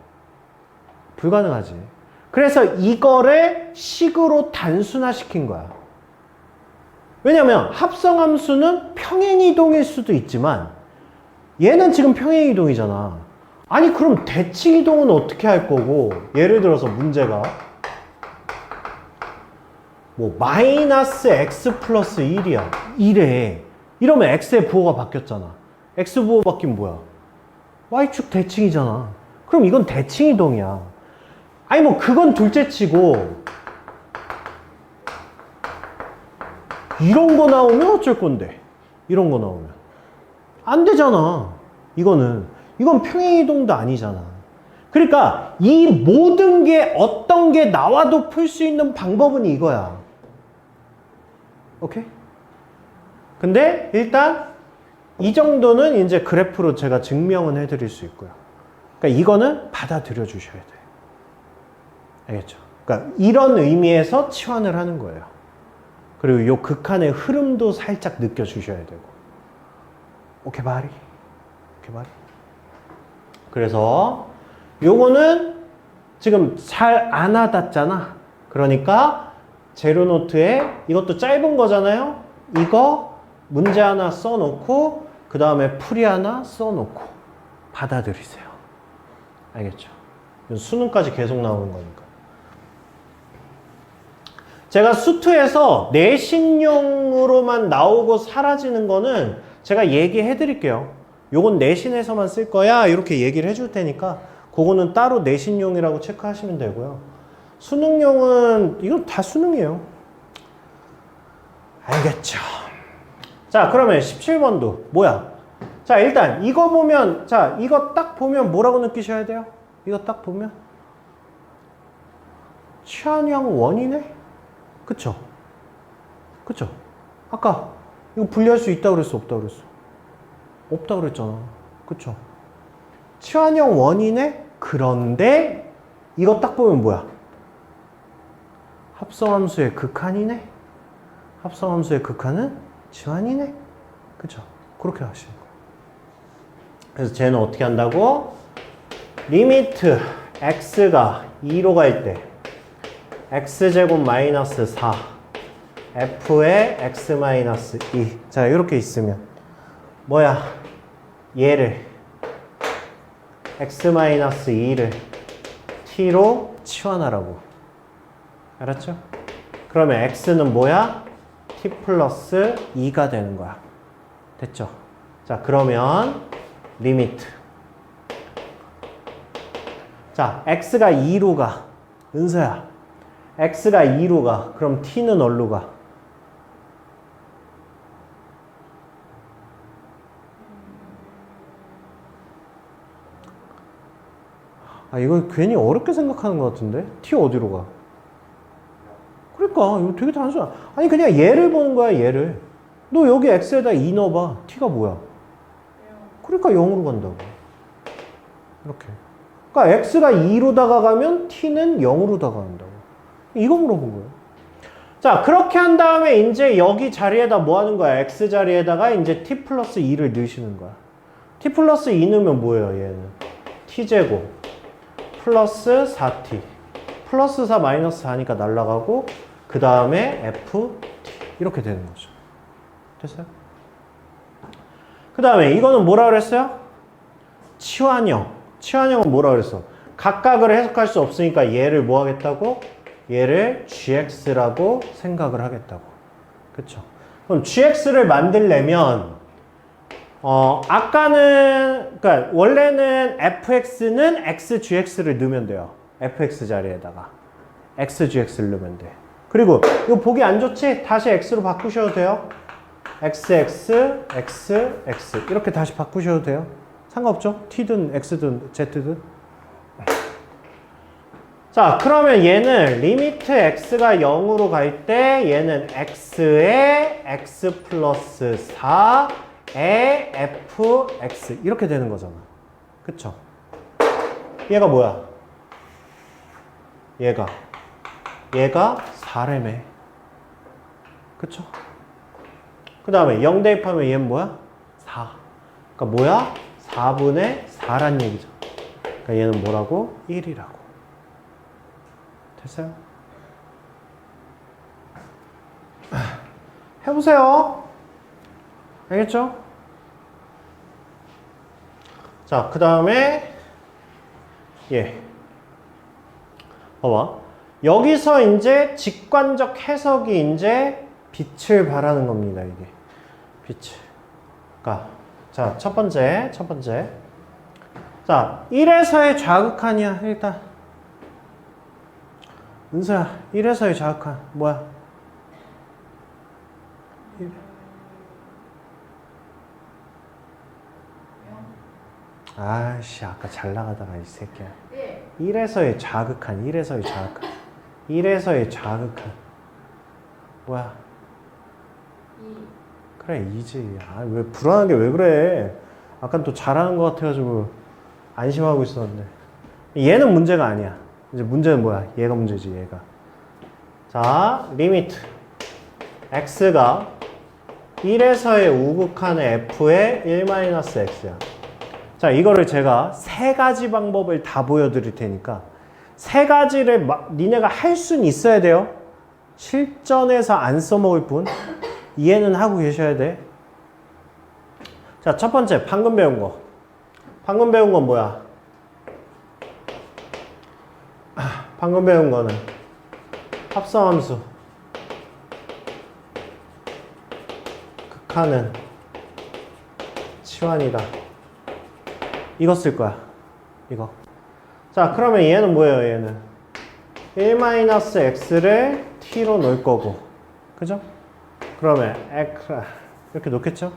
불가능하지. 그래서 이거를 식으로 단순화시킨 거야. 왜냐면 합성함수는 평행이동일 수도 있지만 얘는 지금 평행이동이잖아. 아니 그럼 대칭이동은 어떻게 할 거고, 예를 들어서 문제가 뭐 마이너스 x 플러스 1이야. 이래. 이러면 x의 부호가 바뀌었잖아. x 부호 바뀌면 뭐야? y축 대칭이잖아. 그럼 이건 대칭이동이야. 아니 뭐 그건 둘째 치고 이런 거 나오면 어쩔 건데? 이런 거 나오면 안 되잖아. 이건 평행이동도 아니잖아. 그러니까 이 모든 게 어떤 게 나와도 풀 수 있는 방법은 이거야. 오케이? 근데 일단 이 정도는 이제 그래프로 제가 증명은 해드릴 수 있고요. 그러니까 이거는 받아들여 주셔야 돼요. 알겠죠? 그러니까 이런 의미에서 치환을 하는 거예요. 그리고 이 극한의 흐름도 살짝 느껴주셔야 되고. 오케이, 바리? 오케이, 바리? 그래서 요거는 지금 잘 안 와닿잖아. 그러니까 제로노트에 이것도 짧은 거잖아요. 이거 문제 하나 써놓고 그 다음에 풀이 하나 써놓고 받아들이세요. 알겠죠? 수능까지 계속 나오는 거니까. 제가 수투에서 내신용으로만 나오고 사라지는 거는 제가 얘기해 드릴게요. 요건 내신에서만 쓸 거야 이렇게 얘기를 해줄 테니까 그거는 따로 내신용이라고 체크하시면 되고요. 수능용은 이건 다 수능이에요. 알겠죠? 자, 그러면 17번도 뭐야? 자, 일단 이거 보면, 자, 이거 딱 보면 뭐라고 느끼셔야 돼요? 이거 딱 보면 치환형 원이네? 그쵸? 그쵸? 아까 이거 분리할 수 있다고 그랬어? 없다고 그랬어? 없다고 그랬잖아. 그쵸? 치환형 원이네? 그런데 이거 딱 보면 뭐야? 합성함수의 극한이네? 합성함수의 극한은 치환이네? 그쵸? 그렇게 하시는 거예요. 그래서 쟤는 어떻게 한다고? 리미트 x가 2로 갈 때 x제곱 마이너스 4 f의 x 마이너스 2. 자, 이렇게 있으면 뭐야? 얘를 x 마이너스 2를 t로 치환하라고. 알았죠? 그러면 x는 뭐야? t 플러스 2가 되는 거야. 됐죠? 자, 그러면 리미트. 자, x가 2로 가. 은서야, x가 2로 가. 그럼 t는 어디로 가? 아, 이거 괜히 어렵게 생각하는 것 같은데? t 어디로 가? 그러니까 이거 되게 단순한. 아니 그냥 얘를 보는 거야, 얘를. 너 여기 x에다 2 넣어봐. t가 뭐야? 그러니까 0으로 간다고. 이렇게. 그러니까 x가 2로 다가가면 t는 0으로 다가간다고. 이거 물어본 거예요. 자, 그렇게 한 다음에 이제 여기 자리에다 뭐 하는 거야? x 자리에다가 이제 t 플러스 2를 넣으시는 거야. t 플러스 2 넣으면 뭐예요, 얘는? t제곱 플러스 4t 플러스 4 마이너스 4니까 날라가고 그 다음에 ft 이렇게 되는 거죠. 됐어요? 그 다음에 이거는 뭐라 그랬어요? 치환형. 치환형은 뭐라 그랬어? 각각을 해석할 수 없으니까 얘를 뭐 하겠다고? 얘를 gx라고 생각을 하겠다고. 그쵸? 그럼 gx를 만들려면 아까는, 그러니까 원래는 fx는 xgx를 넣으면 돼요. fx 자리에다가 xgx를 넣으면 돼. 그리고 이거 보기 안 좋지? 다시 x로 바꾸셔도 돼요. xx, xx 이렇게 다시 바꾸셔도 돼요. 상관없죠? t든 x든 z든. 자, 그러면 얘는 리미트 x가 0으로 갈 때 얘는 x에 x 플러스 4에 fx 이렇게 되는 거잖아. 그쵸? 얘가 뭐야? 얘가 4래매. 그쵸? 그 다음에 0 대입하면 얘는 뭐야? 4. 그러니까 뭐야? 4분의 4란 얘기죠. 그러니까 얘는 뭐라고? 1이라고. 됐어요? 해보세요. 알겠죠? 자, 그 다음에 예. 봐봐. 여기서 이제 직관적 해석이 이제 빛을 발하는 겁니다, 이게. 빛을. 그러니까, 자, 첫 번째. 자, 1에서의 좌극한이야, 일단. 은서야, 1에서의 좌극한, 뭐야? 1. 아이씨, 아까 잘 나가다가 이 새끼야. 1에서의 좌극한. 1에서의 좌극한. 뭐야? 2. 그래, 2지. 아, 왜 불안한 게 왜 그래? 아까 또 잘하는 것 같아가지고 안심하고 있었는데. 얘는 문제가 아니야. 이제 문제는 뭐야? 얘가 문제지, 얘가. 자, 리미트. x가 1에서의 우극한의 f의 1-x야. 자, 이거를 제가 세 가지 방법을 다 보여드릴 테니까 세 가지를 니네가 할 수는 있어야 돼요. 실전에서 안 써먹을 뿐. 이해는 하고 계셔야 돼. 자, 첫 번째, 방금 배운 거. 방금 배운 건 뭐야? 방금 배운 거는 합성함수. 극한은 치환이다. 이거 쓸 거야. 이거. 자, 그러면 얘는 뭐예요, 얘는? 1-x를 t로 놓을 거고. 그죠? 그러면 x, 이렇게 놓겠죠?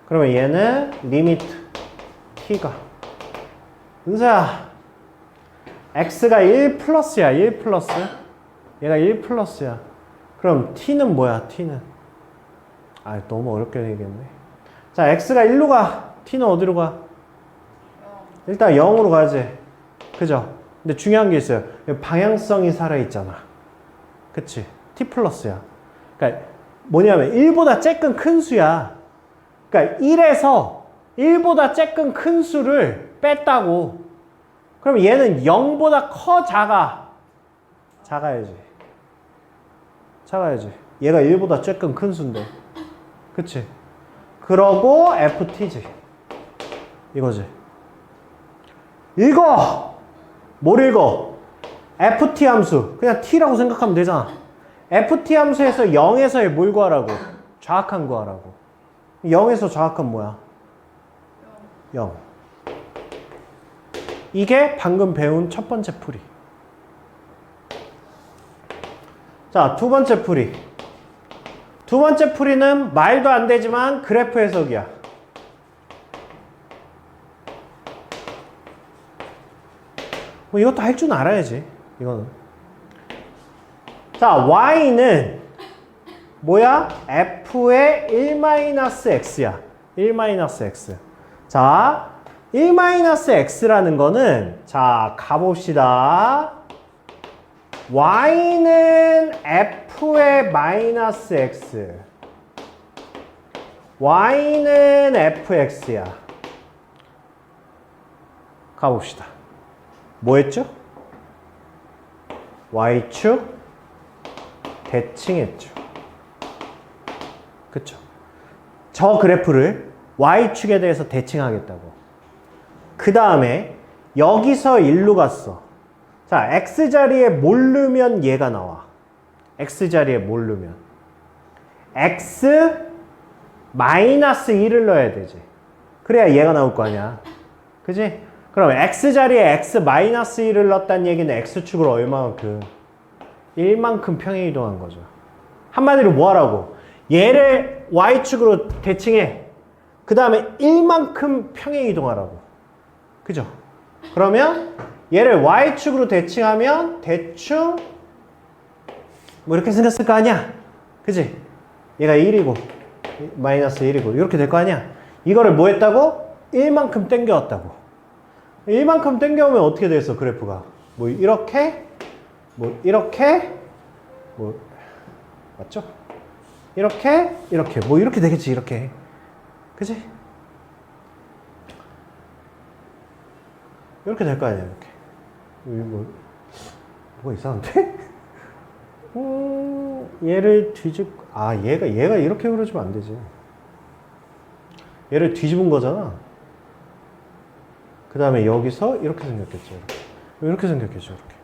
그러면 얘는 리미트 t가. 은서야, x가 1 플러스야, 1 플러스. 얘가 1 플러스야. 그럼 t는 뭐야, t는? 아, 너무 어렵게 얘기했네. 자, x가 1로 가. t는 어디로 가? 일단 0으로 가지. 그죠? 근데 중요한 게 있어요. 방향성이 살아있잖아. 그치? t 플러스야. 그러니까 뭐냐면 1보다 쬐끔 큰 수야. 그러니까 1에서 1보다 쬐끔 큰 수를 뺐다고. 그럼 얘는 0보다 커, 작아? 작아야지. 작아야지. 얘가 1보다 쬐끔 큰 수인데. 그치? 그러고 ft지. 이거지. 읽어! 뭘 읽어? ft 함수. 그냥 t라고 생각하면 되잖아. ft 함수에서 0에서의 뭘 구하라고? 좌악한 구하라고. 0에서 좌악한 뭐야? 0. 이게 방금 배운 첫 번째 풀이. 자, 두 번째 풀이. 두 번째 풀이는 말도 안 되지만 그래프 해석이야. 뭐 이것도 할 줄 알아야지. 이거는. 자, y는 뭐야? f의 1-x야. 1-x. 자, 1-x라는 거는, 자, 가봅시다. y는 f의 마이너스 x. y는 fx야. 가봅시다. 뭐 했죠? y축 대칭했죠. 그쵸? 저 그래프를 y축에 대해서 대칭하겠다고. 그 다음에 여기서 1로 갔어. 자, x자리에 모르면 얘가 나와. x자리에 모르면 x 마이너스 1을 넣어야 되지. 그래야 얘가 나올 거 아니야. 그지? 그럼 x자리에 x 마이너스 1을 넣었다는 얘기는 x축으로 얼마만큼? 1만큼 평행 이동한 거죠. 한마디로 뭐 하라고? 얘를 y축으로 대칭해. 그 다음에 1만큼 평행 이동하라고. 그죠? 그러면 얘를 y축으로 대칭하면 대충 뭐 이렇게 생겼을 거 아니야? 그지? 얘가 1이고 마이너스 1이고 이렇게 될 거 아니야? 이거를 뭐 했다고? 1만큼 땡겨왔다고. 1만큼 땡겨오면 어떻게 됐어, 그래프가? 뭐 이렇게 뭐 이렇게 뭐 맞죠? 이렇게 뭐 이렇게 되겠지. 이렇게, 그지? 이렇게 될 거 아니야. 이렇게. 뭐가 이상한데? 얘를 얘가 이렇게 그려주면 안 되지. 얘를 뒤집은 거잖아. 그 다음에 여기서 이렇게 생겼겠죠. 이렇게 생겼겠죠. 이렇게.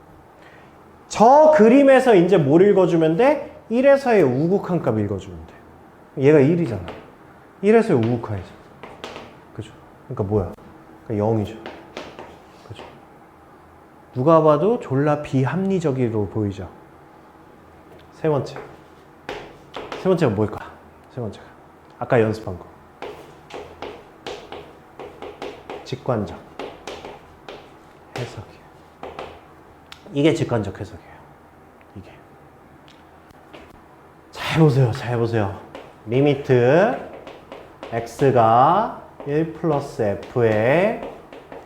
저 그림에서 이제 뭘 읽어주면 돼? 1에서의 우극한 값 읽어주면 돼. 얘가 1이잖아. 1에서의 우극한이죠. 그죠? 그러니까 뭐야? 그러니까 0이죠. 그죠? 누가 봐도 졸라 비합리적으로 보이죠. 세 번째가 뭘까? 세 번째가 아까 연습한 거. 직관적 해석이에요. 이게 직관적 해석이에요. 이게. 잘 보세요. 리미트 x가 1 플러스 f의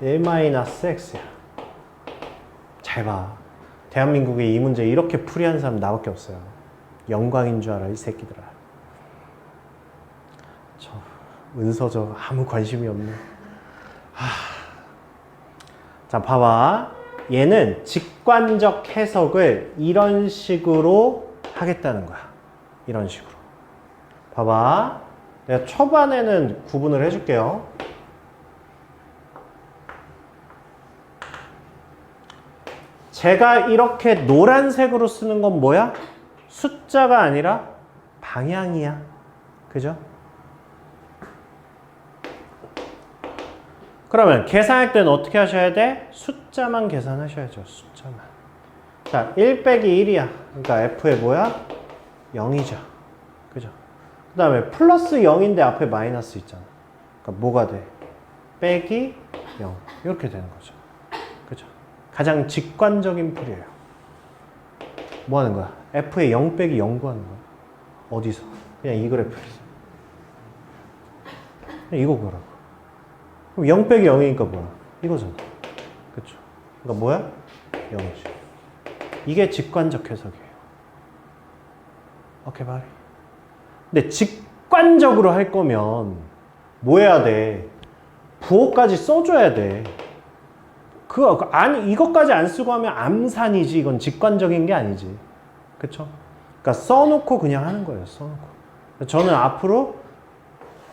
1 마이너스 x야. 잘 봐. 대한민국에 이 문제 이렇게 풀이한 사람 나밖에 없어요. 영광인 줄 알아, 이 새끼들아. 저 은서저 아무 관심이 없네. 자, 봐봐. 얘는 직관적 해석을 이런 식으로 하겠다는 거야. 이런 식으로. 봐봐. 내가 초반에는 구분을 해줄게요. 제가 이렇게 노란색으로 쓰는 건 뭐야? 숫자가 아니라 방향이야. 그죠? 그러면 계산할 때는 어떻게 하셔야 돼? 숫자만 계산하셔야죠. 숫자만. 자, 1 빼기 1이야. 그러니까 f의 뭐야? 0이죠. 그죠? 그 다음에 플러스 0인데 앞에 마이너스 있잖아. 그러니까 뭐가 돼? 빼기 0. 이렇게 되는 거죠. 그죠? 가장 직관적인 풀이에요. 뭐 하는 거야? f의 0 빼기 0 구하는 거야. 어디서? 그냥 이 그래프에서. 그냥 이거 구하라고. 그럼 0 빼기 0이니까 뭐야? 이거잖아. 그쵸? 그러니까 뭐야? 0이지. 이게 직관적 해석이에요. 오케이, 바리. 근데 직관적으로 할 거면 뭐 해야 돼? 부호까지 써줘야 돼. 아니, 이것까지 안 쓰고 하면 암산이지. 이건 직관적인 게 아니지. 그쵸? 그러니까 써놓고 그냥 하는 거예요. 써놓고. 저는 앞으로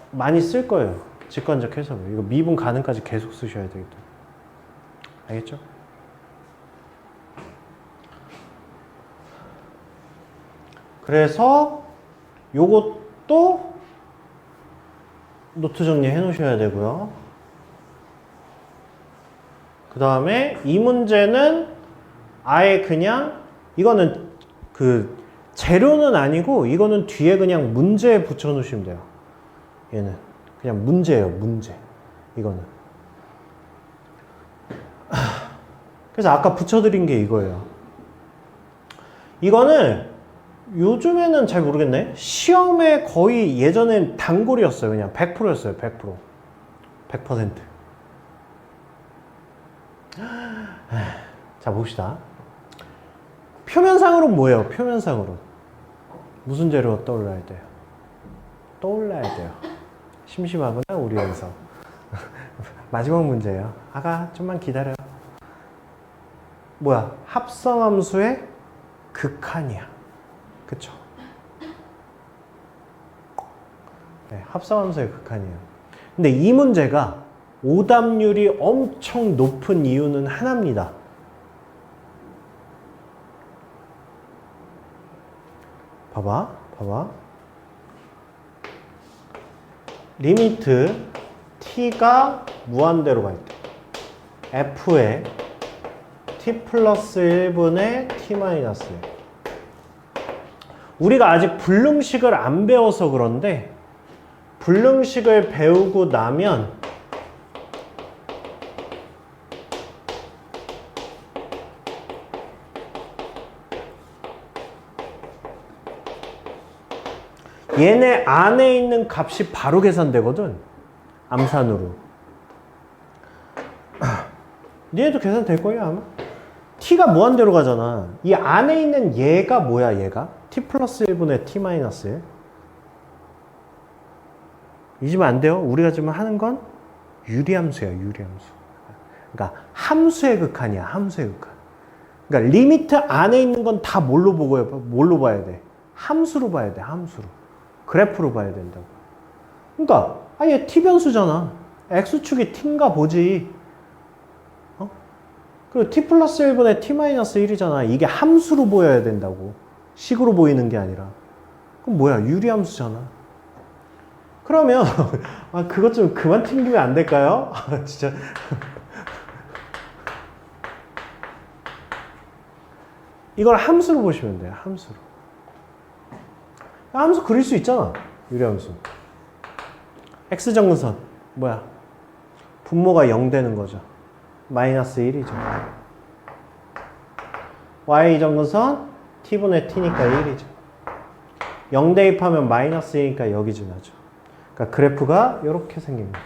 많이 쓸 거예요. 직관적 해석을. 이거 미분 가능까지 계속 쓰셔야 되겠다. 알겠죠? 그래서 요것도 노트 정리해 놓으셔야 되고요. 그 다음에 이 문제는 아예 그냥 이거는 그 재료는 아니고 이거는 뒤에 그냥 문제에 붙여 놓으시면 돼요. 얘는 그냥 문제예요. 문제. 이거는. 그래서 아까 붙여드린 게 이거예요. 이거는 요즘에는 잘 모르겠네. 시험에 거의 예전엔 단골이었어요. 그냥 100%였어요. 100%. 100%. 자, 봅시다. 표면상으로는 뭐예요? 표면상으로. 무슨 재료 떠올라야 돼요? 떠올라야 돼요. 심심하구나, 우리 연서. 마지막 문제예요. 아가, 좀만 기다려. 뭐야? 합성함수의 극한이야. 그쵸? 네, 합성함수의 극한이에요. 근데 이 문제가 오답률이 엄청 높은 이유는 하나입니다. 봐봐. 리미트 t가 무한대로 갈 때 f에 t 플러스 1분의 t 마이너스 1. 우리가 아직 불능식을 안 배워서 그런데 불능식을 배우고 나면 얘네 안에 있는 값이 바로 계산되거든. 암산으로. 얘도 계산될 거예요 아마. t가 무한대로 가잖아. 이 안에 있는 얘가 뭐야? 얘가 t 플러스 1분의 t 마이너스 1. 잊으면 안 돼요. 우리가 지금 하는 건 유리함수야, 유리함수. 그러니까 함수의 극한이야, 함수의 극한. 그러니까 리미트 안에 있는 건 다 뭘로 봐야 돼? 함수로 봐야 돼, 함수로. 그래프로 봐야 된다고. 그러니까 아예 t 변수잖아. x축이 t인가 보지. 어? 그리고 t 플러스 1분의 t 마이너스 1이잖아. 이게 함수로 보여야 된다고. 식으로 보이는 게 아니라. 그럼 뭐야? 유리함수잖아. 그러면 아, 그것 좀 그만 튕기면 안 될까요? 진짜. 이걸 함수로 보시면 돼요. 함수로. 함수 그릴 수 있잖아. 유리함수. x정근선 뭐야? 분모가 0 되는 거죠. 마이너스 1이죠. y정근선 t분의 t니까 1이죠. 0 대입하면 마이너스 1이니까 여기 지나죠. 그러니까 그래프가 이렇게 생긴 거죠.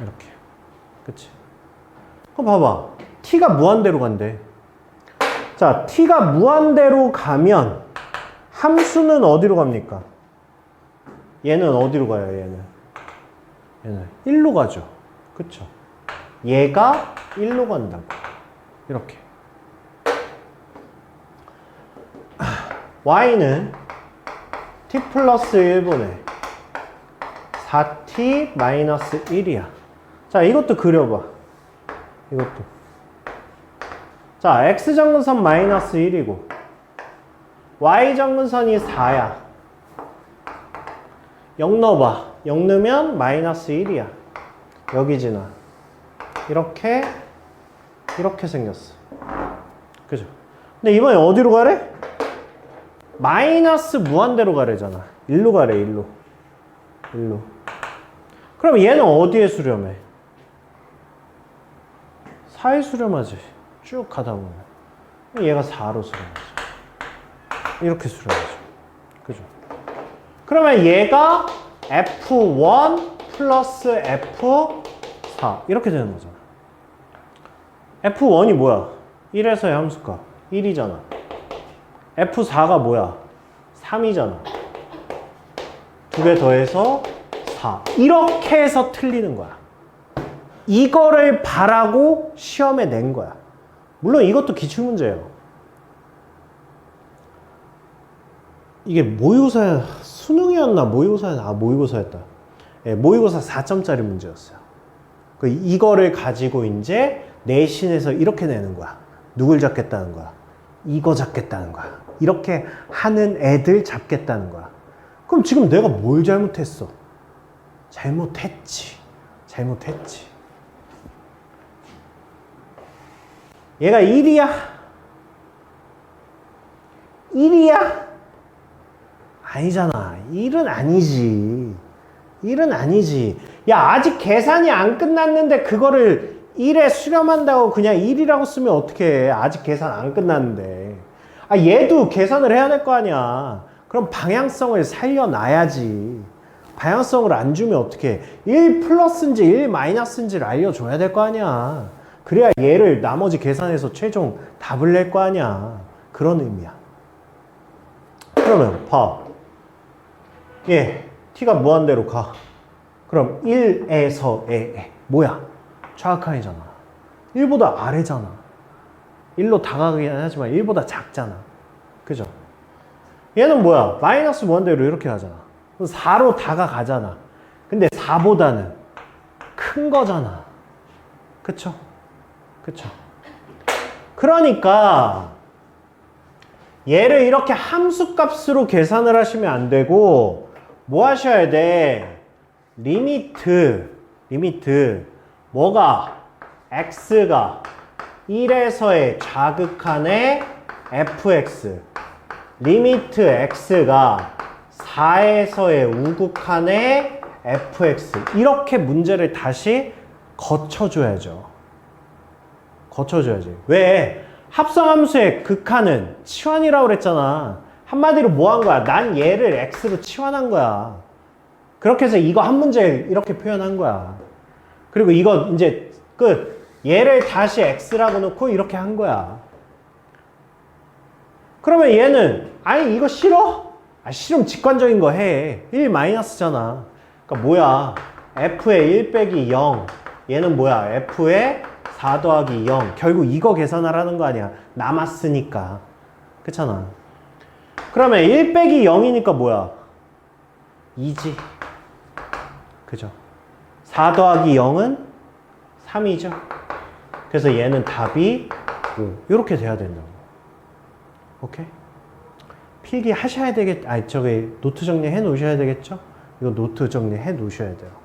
이렇게. 그치? 그럼 봐봐. t가 무한대로 간대. 자, t가 무한대로 가면 함수는 어디로 갑니까? 얘는 어디로 가요, 얘는 1로 가죠. 그쵸? 얘가 1로 간다고. 이렇게. y는 t 플러스 1분의 4t 마이너스 1이야. 자, 이것도 그려봐. 이것도. 자, x정근선 마이너스 1이고 y정근선이 4야. 0 넣어봐. 0 넣으면 마이너스 1이야. 여기 지나. 이렇게 생겼어. 그죠? 근데 이번에 어디로 가래? 마이너스 무한대로 가래잖아. 1로 가래, 1로. 그럼 얘는 어디에 수렴해? 4에 수렴하지. 쭉 가다 보면. 얘가 4로 수렴하죠. 이렇게 수렴하죠. 그죠? 그러면 얘가 F1 플러스 F4. 이렇게 되는 거잖아. F1이 뭐야? 1에서의 함수값. 1이잖아. F4가 뭐야? 3이잖아. 두 개 더해서 4. 이렇게 해서 틀리는 거야. 이거를 바라고 시험에 낸 거야. 물론 이것도 기출문제예요. 이게 모의고사 수능이었나 모의고사였나? 아, 모의고사였다. 예, 모의고사 4점짜리 문제였어요. 이거를 가지고 이제 내신에서 이렇게 내는 거야. 누굴 잡겠다는 거야? 이거 잡겠다는 거야. 이렇게 하는 애들 잡겠다는 거야. 그럼 지금 내가 뭘 잘못했어? 잘못했지. 얘가 1이야? 1이야? 아니잖아. 1은 아니지. 야, 아직 계산이 안 끝났는데 그거를 1에 수렴한다고 그냥 1이라고 쓰면 어떡해. 아직 계산 안 끝났는데. 아, 얘도 계산을 해야 될 거 아니야. 그럼 방향성을 살려놔야지. 방향성을 안 주면 어떡해. 1 플러스인지 1 마이너스인지를 알려줘야 될 거 아니야. 그래야 얘를 나머지 계산해서 최종 답을 낼 거 아니야. 그런 의미야. 그러면 봐. 예, t가 무한대로 가. 그럼 1에서 에 뭐야? 좌극한이잖아. 1보다 아래잖아. 1로 다가가긴 하지만 1보다 작잖아. 그죠? 얘는 뭐야? 마이너스 무한대로 이렇게 가잖아. 4로 다가가잖아. 근데 4보다는 큰 거잖아. 그쵸? 그러니까 얘를 이렇게 함수값으로 계산을 하시면 안 되고 뭐 하셔야 돼? 리미트 뭐가? x가 1에서의 좌극한의 fx 리미트 x가 4에서의 우극한의 fx 이렇게 문제를 다시 거쳐줘야지. 왜? 합성함수의 극한은 치환이라고 그랬잖아. 한마디로 뭐 한 거야? 난 얘를 x로 치환한 거야. 그렇게 해서 이거 한 문제 이렇게 표현한 거야. 그리고 이거 이제 끝. 얘를 다시 x라고 놓고 이렇게 한 거야. 그러면 얘는 아니 이거 싫어? 아 싫으면 직관적인 거 해. 1 마이너스잖아. 그러니까 뭐야? f의 1 빼기 0. 얘는 뭐야? f의 4 더하기 0. 결국 이거 계산하라는 거 아니야. 남았으니까. 그렇잖아. 그러면 1 빼기 0이니까 뭐야? 2지. 그죠? 4 더하기 0은 3이죠. 그래서 얘는 답이 5. 이렇게 돼야 된다고. 오케이? 필기 하셔야 되겠, 저기 노트 정리해 놓으셔야 되겠죠? 이거 노트 정리해 놓으셔야 돼요.